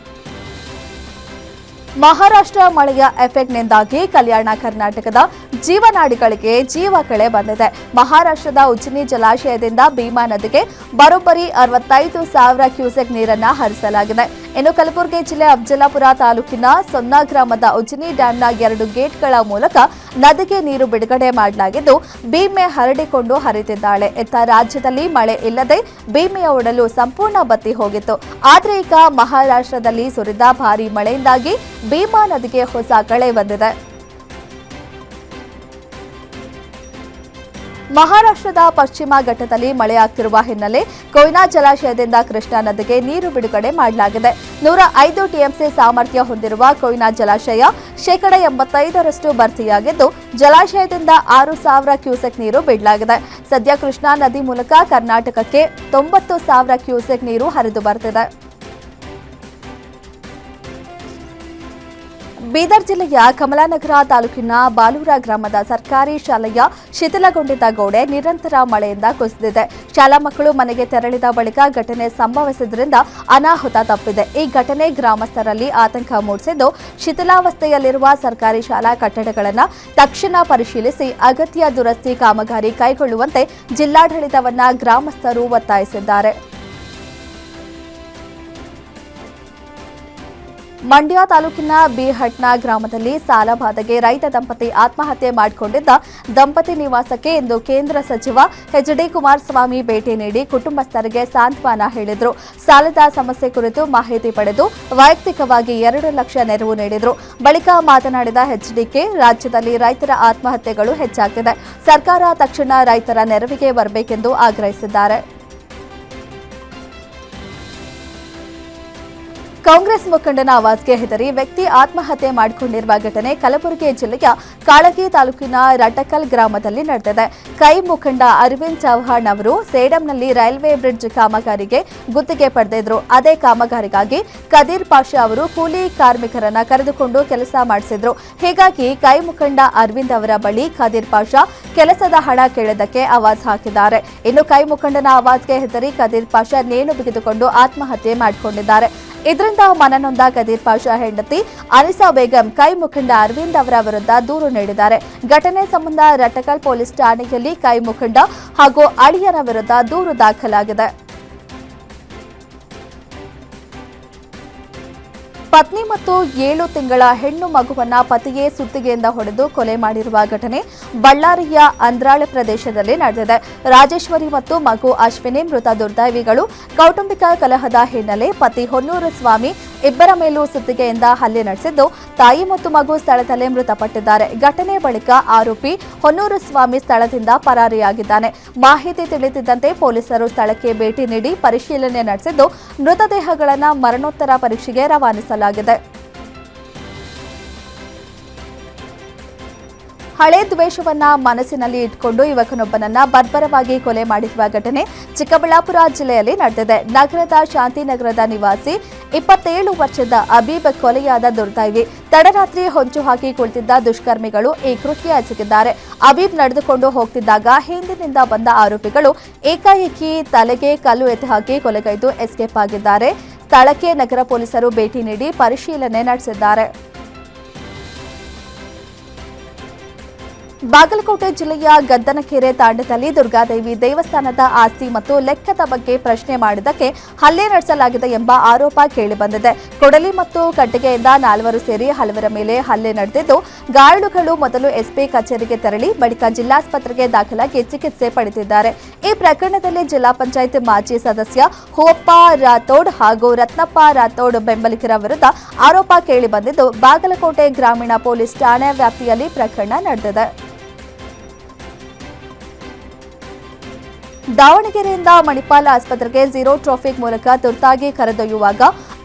[SPEAKER 3] ಮಹಾರಾಷ್ಟ್ರ ಮಳೆಯ ಎಫೆಕ್ಟ್ನಿಂದಾಗಿ ಕಲ್ಯಾಣ ಕರ್ನಾಟಕದ ಜೀವನಾಡಿಗಳಿಗೆ ಜೀವ ಕಳೆ ಬಂದಿದೆ. ಮಹಾರಾಷ್ಟ್ರದ ಉಜ್ಜಿನಿ ಜಲಾಶಯದಿಂದ ಭೀಮಾ ನದಿಗೆ ಬರೋಬ್ಬರಿ 65,000 ಕ್ಯೂಸೆಕ್ ನೀರನ್ನು ಹರಿಸಲಾಗಿದೆ. ಇನ್ನು ಕಲಬುರಗಿ ಜಿಲ್ಲೆ ಅಫಜಲಾಪುರ ತಾಲೂಕಿನ ಸೊನ್ನ ಗ್ರಾಮದ ಉಜ್ಜಿನಿ ಡ್ಯಾಂನ 2 ಗೇಟ್ಗಳ ಮೂಲಕ ನದಿಗೆ ನೀರು ಬಿಡುಗಡೆ ಮಾಡಲಾಗಿದ್ದು, ಭೀಮೆ ಹರಡಿಕೊಂಡು ಹರಿತಿದ್ದಾಳೆ. ಇತ್ತ ರಾಜ್ಯದಲ್ಲಿ ಮಳೆ ಇಲ್ಲದೆ ಭೀಮೆಯ ಒಡಲು ಸಂಪೂರ್ಣ ಬತ್ತಿ ಹೋಗಿತ್ತು. ಆದರೆ ಈಗ ಮಹಾರಾಷ್ಟ್ರದಲ್ಲಿ ಸುರಿದ ಭಾರೀ ಮಳೆಯಿಂದಾಗಿ ಭೀಮಾ ನದಿಗೆ ಹೊಸ ಕಳೆ ಬಂದಿದೆ. ಮಹಾರಾಷ್ಟ್ರದ ಪಶ್ಚಿಮ ಘಟ್ಟದಲ್ಲಿ ಮಳೆಯಾಗ್ತಿರುವ ಹಿನ್ನೆಲೆ ಕೊಯ್ನಾ ಜಲಾಶಯದಿಂದ ಕೃಷ್ಣಾ ನದಿಗೆ ನೀರು ಬಿಡುಗಡೆ ಮಾಡಲಾಗಿದೆ. 105 ಟಿಎಂಸಿ ಸಾಮರ್ಥ್ಯ ಹೊಂದಿರುವ ಕೊಯ್ನಾ ಜಲಾಶಯ 85% ಭರ್ತಿಯಾಗಿದ್ದು, ಜಲಾಶಯದಿಂದ 6,000 ಕ್ಯೂಸೆಕ್ ನೀರು ಬಿಡಲಾಗಿದೆ. ಸದ್ಯ ಕೃಷ್ಣಾ ನದಿ ಮೂಲಕ ಕರ್ನಾಟಕಕ್ಕೆ 90,000 ಕ್ಯೂಸೆಕ್ ನೀರು ಹರಿದು ಬರ್ತಿದೆ. ಬೀದರ್ ಜಿಲ್ಲೆಯ ಕಮಲಾನಗರ ತಾಲೂಕಿನ ಬಾಲೂರ ಗ್ರಾಮದ ಸರ್ಕಾರಿ ಶಾಲೆಯ ಶಿಥಿಲಗೊಂಡಿದ್ದ ಗೋಡೆ ನಿರಂತರ ಮಳೆಯಿಂದ ಕುಸಿದಿದೆ. ಶಾಲಾ ಮಕ್ಕಳು ಮನೆಗೆ ತೆರಳಿದ ಬಳಿಕ ಘಟನೆ ಸಂಭವಿಸಿದ್ದರಿಂದ ಅನಾಹುತ ತಪ್ಪಿದೆ. ಈ ಘಟನೆ ಗ್ರಾಮಸ್ಥರಲ್ಲಿ ಆತಂಕ ಮೂಡಿಸಿದ್ದು, ಶಿಥಿಲಾವಸ್ಥೆಯಲ್ಲಿರುವ ಸರ್ಕಾರಿ ಶಾಲಾ ಕಟ್ಟಡಗಳನ್ನು ತಕ್ಷಣ ಪರಿಶೀಲಿಸಿ ಅಗತ್ಯ ದುರಸ್ತಿ ಕಾಮಗಾರಿ ಕೈಗೊಳ್ಳುವಂತೆ ಜಿಲ್ಲಾಡಳಿತವನ್ನ ಗ್ರಾಮಸ್ಥರು ಒತ್ತಾಯಿಸಿದ್ದಾರೆ. ಮಂಡ್ಯ ತಾಲೂಕಿನ ಬಿಹಟ್ನ ಗ್ರಾಮದಲ್ಲಿ ಸಾಲಬಾಧೆಗೆ ರೈತ ದಂಪತಿ ಆತ್ಮಹತ್ಯೆ ಮಾಡಿಕೊಂಡಿದ್ದ ದಂಪತಿ ನಿವಾಸಕ್ಕೆ ಇಂದು ಕೇಂದ್ರ ಸಚಿವ ಎಚ್.ಡಿ. ಕುಮಾರಸ್ವಾಮಿ ಭೇಟಿ ನೀಡಿ ಕುಟುಂಬಸ್ಥರಿಗೆ ಸಾಂತ್ವನ ಹೇಳಿದರು. ಸಾಲದ ಸಮಸ್ಯೆ ಕುರಿತು ಮಾಹಿತಿ ಪಡೆದು ವೈಯಕ್ತಿಕವಾಗಿ 2 ಲಕ್ಷ ನೆರವು ನೀಡಿದರು. ಬಳಿಕ ಮಾತನಾಡಿದ ಎಚ್ಡಿಕೆ, ರಾಜ್ಯದಲ್ಲಿ ರೈತರ ಆತ್ಮಹತ್ಯೆಗಳು ಹೆಚ್ಚಾಗ್ತಿದೆ. ಸರ್ಕಾರ ತಕ್ಷಣ ರೈತರ ನೆರವಿಗೆ ಬರಬೇಕೆಂದು ಆಗ್ರಹಿಸಿದ್ದಾರೆ. ಕಾಂಗ್ರೆಸ್ ಮುಖಂಡನ ಆವಾಜ್ಗೆ ಹೆದರಿ ವ್ಯಕ್ತಿ ಆತ್ಮಹತ್ಯೆ ಮಾಡಿಕೊಂಡಿರುವ ಘಟನೆ ಕಲಬುರಗಿ ಜಿಲ್ಲೆಯ ಕಾಳಗಿ ತಾಲೂಕಿನ ರಟಕಲ್ ಗ್ರಾಮದಲ್ಲಿ ನಡೆದಿದೆ. ಕೈ ಮುಖಂಡ ಅರವಿಂದ್ ಚೌಹಾಣ್ ಅವರು ಸೇಡಂನಲ್ಲಿ ರೈಲ್ವೆ ಬ್ರಿಡ್ಜ್ ಕಾಮಗಾರಿಗೆ ಗುತ್ತಿಗೆ ಪಡೆದಿದ್ರು. ಅದೇ ಕಾಮಗಾರಿಗಾಗಿ ಕದೀರ್ ಪಾಷಾ ಅವರು ಕೂಲಿ ಕಾರ್ಮಿಕರನ್ನ ಕರೆದುಕೊಂಡು ಕೆಲಸ ಮಾಡಿಸಿದ್ರು. ಹೀಗಾಗಿ ಕೈ ಮುಖಂಡ ಅರವಿಂದ್ ಅವರ ಬಳಿ ಕದೀರ್ ಪಾಷಾ ಕೆಲಸದ ಹಣ ಕೇಳಿದ್ದಕ್ಕೆ ಆವಾಜ್ ಹಾಕಿದ್ದಾರೆ. ಇನ್ನು ಕೈ ಮುಖಂಡನ ಆವಾಜ್ಗೆ ಹೆದರಿ ಕದೀರ್ ಪಾಷಾ ನೇಣು ಬಿಗಿದುಕೊಂಡು ಆತ್ಮಹತ್ಯೆ ಮಾಡಿಕೊಂಡಿದ್ದಾರೆ. ಇದರಿಂದ ಮನನೊಂದ ಕದೀರ್ ಪಾಷಾ ಹೆಂಡತಿ ಅನಿಸಾ ಬೇಗಂ ಕೈ ಮುಖಂಡ ಅರವಿಂದ್ ಅವರ ವಿರುದ್ಧ ದೂರು ನೀಡಿದ್ದಾರೆ. ಘಟನೆ ಸಂಬಂಧ ರಟಕಲ್ ಪೊಲೀಸ್ ಠಾಣೆಯಲ್ಲಿ ಕೈ ಮುಖಂಡ ಹಾಗೂ ಅಳಿಯನ ವಿರುದ್ಧ ದೂರು ದಾಖಲಾಗಿದೆ. ಪತ್ನಿ ಮತ್ತು 7 ತಿಂಗಳ ಹೆಣ್ಣು ಮಗುವನ್ನ ಪತಿಯೇ ಸುತ್ತಿಗೆಯಿಂದ ಹೊಡೆದು ಕೊಲೆ ಮಾಡಿರುವ ಘಟನೆ ಬಳ್ಳಾರಿಯ ಅಂದ್ರಾಳೆ ಪ್ರದೇಶದಲ್ಲಿ ನಡೆದಿದೆ. ರಾಜೇಶ್ವರಿ ಮತ್ತು ಮಗು ಅಶ್ವಿನಿ ಮೃತ ದುರ್ದೈವಿಗಳು. ಕೌಟುಂಬಿಕ ಕಲಹದ ಹಿನ್ನೆಲೆ ಪತಿ ಹೊನ್ನೂರು ಸ್ವಾಮಿ ಇಬ್ಬರ ಮೇಲೂ ಸುತ್ತಿಗೆಯಿಂದ ಹಲ್ಲೆ ನಡೆಸಿದ್ದು, ತಾಯಿ ಮತ್ತು ಮಗು ಸ್ಥಳದಲ್ಲೇ ಮೃತಪಟ್ಟಿದ್ದಾರೆ. ಘಟನೆ ಬಳಿಕ ಆರೋಪಿ ಹೊನ್ನೂರು ಸ್ವಾಮಿ ಸ್ಥಳದಿಂದ ಪರಾರಿಯಾಗಿದ್ದಾನೆ. ಮಾಹಿತಿ ತಿಳಿದಿದ್ದಂತೆ ಪೊಲೀಸರು ಸ್ಥಳಕ್ಕೆ ಭೇಟಿ ನೀಡಿ ಪರಿಶೀಲನೆ ನಡೆಸಿದ್ದು, ಮೃತದೇಹಗಳನ್ನು ಮರಣೋತ್ತರ ಪರೀಕ್ಷೆಗೆ ರವಾನಿಸಲಾಗಿದೆ. ಹಳೆ ದ್ವೇಷವನ್ನ ಮನಸ್ಸಿನಲ್ಲಿ ಇಟ್ಕೊಂಡು ಯುವಕನೊಬ್ಬನನ್ನ ಬರ್ಬರವಾಗಿ ಕೊಲೆ ಮಾಡಿರುವ ಘಟನೆ ಚಿಕ್ಕಬಳ್ಳಾಪುರ ಜಿಲ್ಲೆಯಲ್ಲಿ ನಡೆದಿದೆ. ನಗರದ ಶಾಂತಿನಗರದ ನಿವಾಸಿ 27 ವರ್ಷದ ಅಬೀಬ್ ಕೊಲೆಯಾದ ದುರ್ದೈವಿ. ತಡರಾತ್ರಿ ಹೊಂಚು ಹಾಕಿ ಕುಳಿತಿದ್ದ ದುಷ್ಕರ್ಮಿಗಳು ಈ ಕೃತ್ಯ ಎಸಗಿದ್ದಾರೆ. ಅಬೀಬ್ ನಡೆದುಕೊಂಡು ಹೋಗ್ತಿದ್ದಾಗ ಹಿಂದಿನಿಂದ ಬಂದ ಆರೋಪಿಗಳು ಏಕಾಏಕಿ ತಲೆಗೆ ಕಲ್ಲು ಎತ್ತಿ ಹಾಕಿ ಕೊಲೆಗೈದು ಎಸ್ಕೇಪ್ ಆಗಿದ್ದಾರೆ. ಸ್ಥಳಕ್ಕೆ ನಗರ ಪೊಲೀಸರು ಭೇಟಿ ನೀಡಿ ಪರಿಶೀಲನೆ ನಡೆಸಿದ್ದಾರೆ. ಬಾಗಲಕೋಟೆ ಜಿಲ್ಲೆಯ ಗದ್ದನಕೆರೆ ತಾಂಡದಲ್ಲಿ ದುರ್ಗಾದೇವಿ ದೇವಸ್ಥಾನದ ಆಸ್ತಿ ಮತ್ತು ಲೆಕ್ಕದ ಬಗ್ಗೆ ಪ್ರಶ್ನೆ ಮಾಡಿದ್ದಕ್ಕೆ ಹಲ್ಲೆ ನಡೆಸಲಾಗಿದೆ ಎಂಬ ಆರೋಪ ಕೇಳಿಬಂದಿದೆ. ಕೊಡಲಿ ಮತ್ತು ಕಟ್ಟಿಗೆಯಿಂದ 4 ಸೇರಿ ಹಲವರ ಮೇಲೆ ಹಲ್ಲೆ ನಡೆದಿದ್ದು, ಗಾಯಾಳುಗಳು ಮೊದಲು ಎಸ್ಪಿ ಕಚೇರಿಗೆ ತೆರಳಿ ಬಳಿಕ ಜಿಲ್ಲಾಸ್ಪತ್ರೆಗೆ ದಾಖಲಾಗಿ ಚಿಕಿತ್ಸೆ ಪಡೆದಿದ್ದಾರೆ. ಈ ಪ್ರಕರಣದಲ್ಲಿ ಜಿಲ್ಲಾ ಪಂಚಾಯತ್ ಮಾಜಿ ಸದಸ್ಯ ಹೂವಪ್ಪ ರಾಥೋಡ್ ಹಾಗೂ ರತ್ನಪ್ಪ ರಾಥೋಡ್ ಬೆಂಬಲಿಗರ ವಿರುದ್ಧ ಆರೋಪ ಕೇಳಿಬಂದಿದ್ದು, ಬಾಗಲಕೋಟೆ ಗ್ರಾಮೀಣ ಪೊಲೀಸ್ ಠಾಣೆ ವ್ಯಾಪ್ತಿಯಲ್ಲಿ ಪ್ರಕರಣ ನಡೆದಿದೆ. ದಾವಣಗೆರೆಯಿಂದ ಮಣಿಪಾಲ ಆಸ್ಪತ್ರೆಗೆ ಝೀರೋ ಟ್ರಾಫಿಕ್ ಮೂಲಕ ತುರ್ತಾಗಿ ಕರೆದೊಯ್ಯುವಾಗ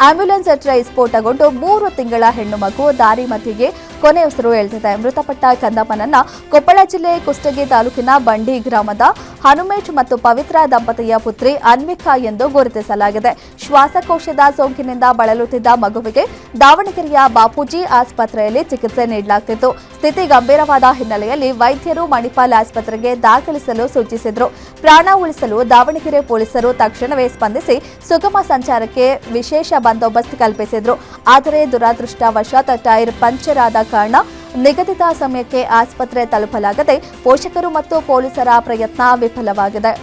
[SPEAKER 3] ಆಂಬ್ಯುಲೆನ್ಸ್ ಟ್ರೈ ಸ್ಫೋಟಗೊಂಡು 3 ತಿಂಗಳ ಹೆಣ್ಣು ಮಗು ದಾರಿ ಮಧ್ಯೆಗೆ ಕೊನೆಯುಸಿರು ಎಳೆದಿದೆ. ಮೃತಪಟ್ಟ ಕಂದಪ್ಪನನ್ನ ಕೊಪ್ಪಳ ಜಿಲ್ಲೆ ಕುಷ್ಟಗಿ ತಾಲೂಕಿನ ಬಂಡಿ ಗ್ರಾಮದ ಹನುಮೇಶ್ ಮತ್ತು ಪವಿತ್ರ ದಂಪತಿಯ ಪುತ್ರಿ ಅನ್ವಿಕಾ ಎಂದು ಗುರುತಿಸಲಾಗಿದೆ. ಶ್ವಾಸಕೋಶದ ಸೋಂಕಿನಿಂದ ಬಳಲುತ್ತಿದ್ದ ಮಗುವಿಗೆ ದಾವಣಗೆರೆಯ ಬಾಪೂಜಿ ಆಸ್ಪತ್ರೆಯಲ್ಲಿ ಚಿಕಿತ್ಸೆ ನೀಡಲಾಗುತ್ತಿತ್ತು. ಸ್ಥಿತಿ ಗಂಭೀರವಾದ ಹಿನ್ನೆಲೆಯಲ್ಲಿ ವೈದ್ಯರು ಮಣಿಪಾಲ್ ಆಸ್ಪತ್ರೆಗೆ ದಾಖಲಿಸಲು ಸೂಚಿಸಿದರು. ಪ್ರಾಣ ಉಳಿಸಲು ದಾವಣಗೆರೆ ಪೊಲೀಸರು ತಕ್ಷಣವೇ ಸ್ಪಂದಿಸಿ ಸುಗಮ ಸಂಚಾರಕ್ಕೆ ವಿಶೇಷ ಬಂದೋಬಸ್ತ್ ಕಲ್ಪಿಸಿದ್ರು. ಆದರೆ ದುರಾದೃಷ್ಟವಶಾತ್ ಟೈರ್ ಪಂಚರ್ ಆದ ಕಾರಣ ನಿಗದಿತ ಸಮಯಕ್ಕೆ ಆಸ್ಪತ್ರೆ ತಲುಪಲಾಗದೆ ಪೋಷಕರು ಮತ್ತು ಪೊಲೀಸರ ಪ್ರಯತ್ನ ವಿಫಲವಾಗಿದೆ.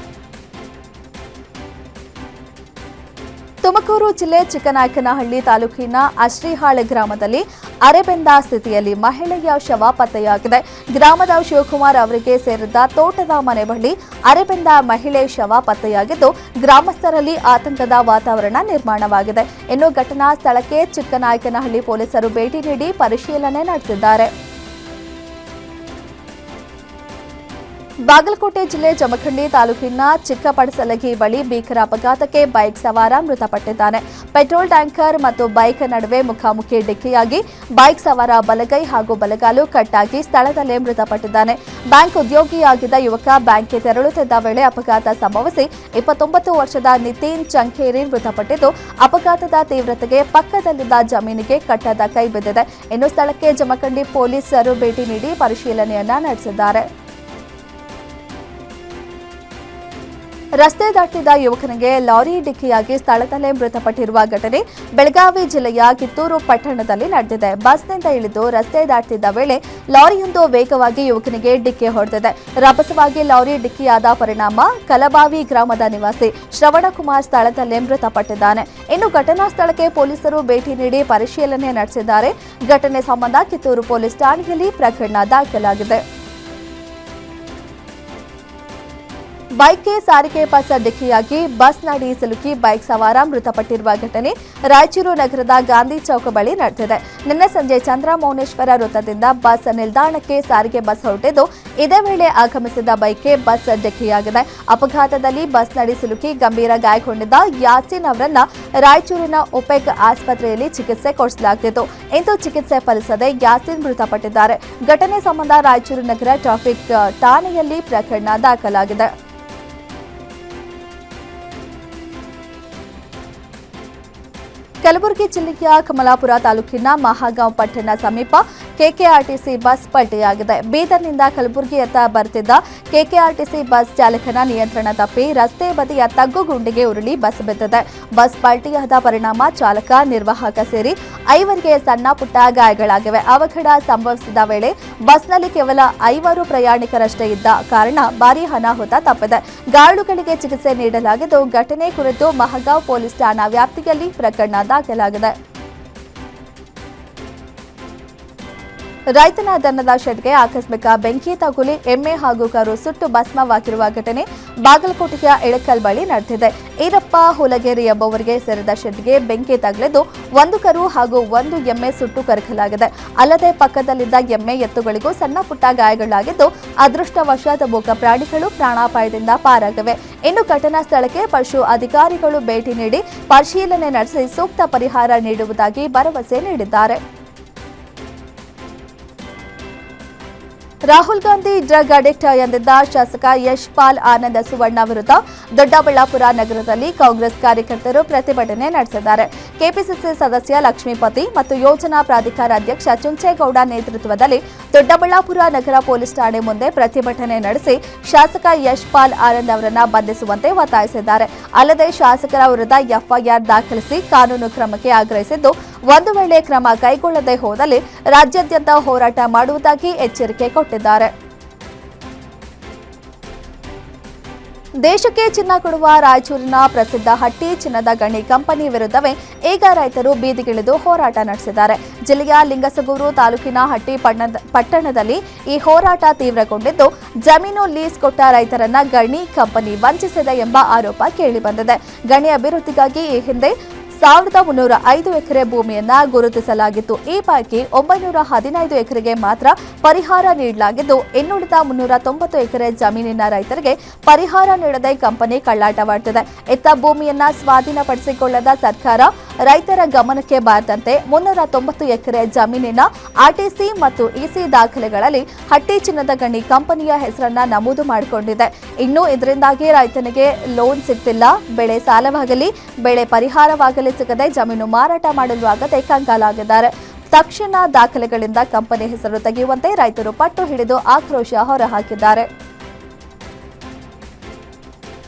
[SPEAKER 3] ತುಮಕೂರು ಜಿಲ್ಲೆ ಚಿಕ್ಕನಾಯಕನಹಳ್ಳಿ ತಾಲೂಕಿನ ಅಶ್ರಿಹಾಳ್ ಗ್ರಾಮದಲ್ಲಿ ಅರೆಬೆಂದ ಸ್ಥಿತಿಯಲ್ಲಿ ಮಹಿಳೆಯ ಶವ ಪತ್ತೆಯಾಗಿದೆ. ಗ್ರಾಮದ ಶಿವಕುಮಾರ್ ಅವರಿಗೆ ಸೇರಿದ ತೋಟದ ಮನೆ ಬಳಿ ಅರೆಬೆಂದ ಮಹಿಳೆ ಶವ ಪತ್ತೆಯಾಗಿದ್ದು, ಗ್ರಾಮಸ್ಥರಲ್ಲಿ ಆತಂಕದ ವಾತಾವರಣ ನಿರ್ಮಾಣವಾಗಿದೆ. ಇನ್ನು ಘಟನಾ ಸ್ಥಳಕ್ಕೆ ಚಿಕ್ಕನಾಯಕನಹಳ್ಳಿ ಪೊಲೀಸರು ಭೇಟಿ ನೀಡಿ ಪರಿಶೀಲನೆ ನಡೆಸಿದ್ದಾರೆ. ಬಾಗಲಕೋಟೆ ಜಿಲ್ಲೆ ಜಮಖಂಡಿ ತಾಲೂಕಿನ ಚಿಕ್ಕಪಡಸಲಗಿ ಬಳಿ ಭೀಕರ ಅಪಘಾತಕ್ಕೆ ಬೈಕ್ ಸವಾರ ಮೃತಪಟ್ಟಿದ್ದಾನೆ. ಪೆಟ್ರೋಲ್ ಟ್ಯಾಂಕರ್ ಮತ್ತು ಬೈಕ್ ನಡುವೆ ಮುಖಾಮುಖಿ ಡಿಕ್ಕಿಯಾಗಿ ಬೈಕ್ ಸವಾರ ಬಲಗೈ ಹಾಗೂ ಬಲಗಾಲು ಕಟ್ಟಾಗಿ ಸ್ಥಳದಲ್ಲೇ ಮೃತಪಟ್ಟಿದ್ದಾನೆ. ಬ್ಯಾಂಕ್ ಉದ್ಯೋಗಿಯಾಗಿದ್ದ ಯುವಕ ಬ್ಯಾಂಕ್ಗೆ ತೆರಳುತ್ತಿದ್ದ ವೇಳೆ ಅಪಘಾತ ಸಂಭವಿಸಿ 29 ವರ್ಷದ ನಿತಿನ್ ಚಂಕೇರಿ ಮೃತಪಟ್ಟಿದ್ದು, ಅಪಘಾತದ ತೀವ್ರತೆಗೆ ಪಕ್ಕದಲ್ಲಿದ್ದ ಜಮೀನಿಗೆ ಕಟ್ಟದ ಕೈ ಬಿದ್ದಿದೆ. ಇನ್ನು ಸ್ಥಳಕ್ಕೆ ಜಮಖಂಡಿ ಪೊಲೀಸರು ಭೇಟಿ ನೀಡಿ ಪರಿಶೀಲನೆಯನ್ನ ನಡೆಸಿದ್ದಾರೆ. ರಸ್ತೆ ದಾಟಿದ ಯುವಕನಿಗೆ ಲಾರಿ ಡಿಕ್ಕಿಯಾಗಿ ಸ್ಥಳದಲ್ಲೇ ಮೃತಪಟ್ಟಿರುವ ಘಟನೆ ಬೆಳಗಾವಿ ಜಿಲ್ಲೆಯ ಕಿತ್ತೂರು ಪಟ್ಟಣದಲ್ಲಿ ನಡೆದಿದೆ. ಬಸ್ನಿಂದ ಇಳಿದು ರಸ್ತೆ ದಾಟುತ್ತಿದ್ದ ವೇಳೆ ಲಾರಿಯೊಂದು ವೇಗವಾಗಿ ಯುವಕನಿಗೆ ಡಿಕ್ಕಿ ಹೊಡೆದಿದೆ. ರಭಸವಾಗಿ ಲಾರಿ ಡಿಕ್ಕಿಯಾದ ಪರಿಣಾಮ ಕಲಬಾವಿ ಗ್ರಾಮದ ನಿವಾಸಿ ಶ್ರವಣಕುಮಾರ್ ಸ್ಥಳದಲ್ಲೇ ಮೃತಪಟ್ಟಿದ್ದಾನೆ. ಇನ್ನು ಘಟನಾ ಸ್ಥಳಕ್ಕೆ ಪೊಲೀಸರು ಭೇಟಿ ನೀಡಿ ಪರಿಶೀಲನೆ ನಡೆಸಿದ್ದಾರೆ. ಘಟನೆ ಸಂಬಂಧ ಕಿತ್ತೂರು ಪೊಲೀಸ್ ಠಾಣೆಯಲ್ಲಿ ಪ್ರಕರಣ ದಾಖಲಾಗಿದೆ. ಬೈಕ್ಗೆ ಸಾರಿಗೆ ಬಸ್ ಡಿಕ್ಕಿಯಾಗಿ ಬಸ್ನಡಿ ಸಿಲುಕಿ ಬೈಕ್ ಸವಾರ ಮೃತಪಟ್ಟಿರುವ ಘಟನೆ ರಾಯಚೂರು ನಗರದ ಗಾಂಧಿ ಚೌಕ ಬಳಿ ನಡೆದಿದೆ. ನಿನ್ನೆ ಸಂಜೆ ಚಂದ್ರಮೌನೇಶ್ವರ ವೃತ್ತದಿಂದ ಬಸ್ ನಿಲ್ದಾಣಕ್ಕೆ ಸಾರಿಗೆ ಬಸ್ ಹೊರಟಿದ್ದು, ಇದೇ ವೇಳೆ ಆಗಮಿಸಿದ ಬೈಕ್ಗೆ ಬಸ್ ಡಿಕ್ಕಿಯಾಗಿದೆ. ಅಪಘಾತದಲ್ಲಿ ಬಸ್ನಡಿ ಸಿಲುಕಿ ಗಂಭೀರ ಗಾಯಗೊಂಡಿದ್ದ ಯಾಸಿನ್ ಅವರನ್ನ ರಾಯಚೂರಿನ ಒಪೆಕ್ ಆಸ್ಪತ್ರೆಯಲ್ಲಿ ಚಿಕಿತ್ಸೆ ಕೊಡಿಸಲಾಗುತ್ತಿತ್ತು. ಇಂದು ಚಿಕಿತ್ಸೆ ಫಲಿಸದೆ ಯಾಸಿನ್ ಮೃತಪಟ್ಟಿದ್ದಾರೆ. ಘಟನೆ ಸಂಬಂಧ ರಾಯಚೂರು ನಗರ ಟ್ರಾಫಿಕ್ ಠಾಣೆಯಲ್ಲಿ ಪ್ರಕರಣ ದಾಖಲಾಗಿದೆ. ಕಲಬುರಗಿ ಜಿಲ್ಲೆಯ ಕಮಲಾಪುರ ತಾಲೂಕಿನ ಮಹಾಗಾಂವ್ ಪಟ್ಟಣ ಸಮೀಪ ಕೆಕೆಆರ್ಟಿಸಿ ಬಸ್ ಪಲ್ಟಿಯಾಗಿದೆ. ಬೀದರ್ನಿಂದ ಕಲಬುರಗಿಯತ್ತ ಬರುತ್ತಿದ್ದ ಕೆಕೆಆರ್ಟಿಸಿ ಬಸ್ ಚಾಲಕನ ನಿಯಂತ್ರಣ ತಪ್ಪಿ ರಸ್ತೆ ಬದಿಯ ತಗ್ಗುಗುಂಡಿಗೆ ಉರುಳಿ ಬಸ್ ಬಿದ್ದಿದೆ. ಬಸ್ ಪಲ್ಟಿಯಾದ ಪರಿಣಾಮ ಚಾಲಕ, ನಿರ್ವಾಹಕ ಸೇರಿ 5 ಸಣ್ಣ ಪುಟ್ಟ ಗಾಯಗಳಾಗಿವೆ. ಅವಘಡ ಸಂಭವಿಸಿದ ವೇಳೆ ಬಸ್ನಲ್ಲಿ ಕೇವಲ 5 ಪ್ರಯಾಣಿಕರಷ್ಟೇ ಇದ್ದ ಕಾರಣ ಭಾರೀ ಅನಾಹುತ ತಪ್ಪಿದೆ. ಗಾಯಾಳುಗಳಿಗೆ ಚಿಕಿತ್ಸೆ ನೀಡಲಾಗಿದ್ದು, ಘಟನೆ ಕುರಿತು ಮಹಗಾಂವ್ ಪೊಲೀಸ್ ಠಾಣಾ ವ್ಯಾಪ್ತಿಯಲ್ಲಿ ಪ್ರಕರಣ ದಾಖಲಾಗಿದೆ. ರೈತನ ದನದ ಶೆಡ್ಗೆ ಆಕಸ್ಮಿಕ ಬೆಂಕಿ ತಗುಲಿ ಎಮ್ಮೆ ಹಾಗೂ ಕರು ಸುಟ್ಟು ಭಸ್ಮವಾಗಿರುವ ಘಟನೆ ಬಾಗಲಕೋಟೆಯ ಇಳಕಲ್ ಬಳಿ ನಡೆದಿದೆ. ಈರಪ್ಪ ಹುಲಗೇರಿ ಎಂಬುವರಿಗೆ ಸೇರಿದ ಶೆಡ್ಗೆ ಬೆಂಕಿ ತಗುಲಿದ್ದು 1 ಕರು ಹಾಗೂ 1 ಎಮ್ಮೆ ಸುಟ್ಟು ಕರಕಲಾಗಿದೆ. ಅಲ್ಲದೆ ಪಕ್ಕದಲ್ಲಿದ್ದ ಎಮ್ಮೆ ಎತ್ತುಗಳಿಗೂ ಸಣ್ಣ ಪುಟ್ಟ ಗಾಯಗಳಾಗಿದ್ದು, ಅದೃಷ್ಟವಶಾತ್ ಮೂಕ ಪ್ರಾಣಿಗಳು ಪ್ರಾಣಾಪಾಯದಿಂದ ಪಾರಾಗಿವೆ. ಇನ್ನು ಘಟನಾ ಸ್ಥಳಕ್ಕೆ ಪಶು ಅಧಿಕಾರಿಗಳು ಭೇಟಿ ನೀಡಿ ಪರಿಶೀಲನೆ ನಡೆಸಿ ಸೂಕ್ತ ಪರಿಹಾರ ನೀಡುವುದಾಗಿ ಭರವಸೆ ನೀಡಿದ್ದಾರೆ. ರಾಹುಲ್ ಗಾಂಧಿ ಡ್ರಗ್ ಅಡಿಕ್ಟ್ ಎಂದಿದ್ದ ಶಾಸಕ ಯಶ್ಪಾಲ್ ಆನಂದ ಸುವರ್ಣ ವಿರುದ್ಧ ದೊಡ್ಡಬಳ್ಳಾಪುರ ನಗರದಲ್ಲಿ ಕಾಂಗ್ರೆಸ್ ಕಾರ್ಯಕರ್ತರು ಪ್ರತಿಭಟನೆ ನಡೆಸಿದ್ದಾರೆ. ಕೆಪಿಸಿಸಿ ಸದಸ್ಯ ಲಕ್ಷ್ಮೀಪತಿ ಮತ್ತು ಯೋಜನಾ ಪ್ರಾಧಿಕಾರ ಅಧ್ಯಕ್ಷ ಚುಂಚೇಗೌಡ ನೇತೃತ್ವದಲ್ಲಿ ದೊಡ್ಡಬಳ್ಳಾಪುರ ನಗರ ಪೊಲೀಸ್ ಠಾಣೆ ಮುಂದೆ ಪ್ರತಿಭಟನೆ ನಡೆಸಿ ಶಾಸಕ ಯಶ್ಪಾಲ್ ಆನಂದ್ ಅವರನ್ನು ಬಂಧಿಸುವಂತೆ ಒತ್ತಾಯಿಸಿದ್ದಾರೆ. ಅಲ್ಲದೆ ಶಾಸಕರ ವಿರುದ್ಧ ಎಫ್ಐಆರ್ ದಾಖಲಿಸಿ ಕಾನೂನು ಕ್ರಮಕ್ಕೆ ಆಗ್ರಹಿಸಿದ್ದು, ಒಂದು ವೇಳೆ ಕ್ರಮ ಕೈಗೊಳ್ಳದೆ ಹೋದಲ್ಲಿ ರಾಜ್ಯಾದ್ಯಂತ ಹೋರಾಟ ಮಾಡುವುದಾಗಿ ಎಚ್ಚರಿಕೆ ಕೊಟ್ಟಿದ್ದಾರೆ. ದೇಶಕ್ಕೆ ಚಿನ್ನ ಕೊಡುವ ರಾಯಚೂರಿನ ಪ್ರಸಿದ್ಧ ಹಟ್ಟಿ ಚಿನ್ನದ ಗಣಿ ಕಂಪನಿ ವಿರುದ್ಧವೇ ಈಗ ರೈತರು ಬೀದಿಗಿಳಿದು ಹೋರಾಟ ನಡೆಸಿದ್ದಾರೆ. ಜಿಲ್ಲೆಯ ಲಿಂಗಸಗೂರು ತಾಲೂಕಿನ ಹಟ್ಟಿ ಪಟ್ಟಣದಲ್ಲಿ ಈ ಹೋರಾಟ ತೀವ್ರಗೊಂಡಿದ್ದು, ಜಮೀನು ಲೀಸ್ ಕೊಟ್ಟ ರೈತರನ್ನ ಗಣಿ ಕಂಪನಿ ವಂಚಿಸಿದೆ ಎಂಬ ಆರೋಪ ಕೇಳಿಬಂದಿದೆ. ಗಣಿ ಅಭಿವೃದ್ಧಿಗಾಗಿ ಈ ಹಿಂದೆ 1305 ಎಕರೆ ಭೂಮಿಯನ್ನ ಗುರುತಿಸಲಾಗಿತ್ತು. ಈ ಪೈಕಿ 915 ಎಕರೆಗೆ ಮಾತ್ರ ಪರಿಹಾರ ನೀಡಲಾಗಿದ್ದು, ಇನ್ನುಳಿದ 390 ಎಕರೆ ಜಮೀನಿನ ರೈತರಿಗೆ ಪರಿಹಾರ ನೀಡದೆ ಕಂಪನಿ ಕಳ್ಳಾಟವಾಡುತ್ತಿದೆ. ಇತ್ತ ಭೂಮಿಯನ್ನ ಸ್ವಾಧೀನಪಡಿಸಿಕೊಳ್ಳದ ಸರ್ಕಾರ ರೈತರ ಗಮನಕ್ಕೆ ಬಾರದಂತೆ 390 ಎಕರೆ ಜಮೀನಿನ ಆರ್ಟಿಸಿ ಮತ್ತು ಇಸಿ ದಾಖಲೆಗಳಲ್ಲಿ ಹಟ್ಟಿ ಚಿನ್ನದ ಗಣಿ ಕಂಪನಿಯ ಹೆಸರನ್ನ ನಮೂದು ಮಾಡಿಕೊಂಡಿದೆ. ಇನ್ನು ಇದರಿಂದಾಗಿ ರೈತನಿಗೆ ಲೋನ್ ಸಿಗ್ತಿಲ್ಲ, ಬೆಳೆ ಸಾಲವಾಗಲಿ ಬೆಳೆ ಪರಿಹಾರವಾಗಲಿ ಸಿಗದೆ ಜಮೀನು ಮಾರಾಟ ಮಾಡಲು ಆಗದೆ ಕಂಗಾಲಾಗಿದ್ದಾರೆ. ತಕ್ಷಣ ದಾಖಲೆಗಳಿಂದ ಕಂಪನಿ ಹೆಸರು ತೆಗೆಯುವಂತೆ ರೈತರು ಪಟ್ಟು ಹಿಡಿದು ಆಕ್ರೋಶ ಹೊರಹಾಕಿದ್ದಾರೆ.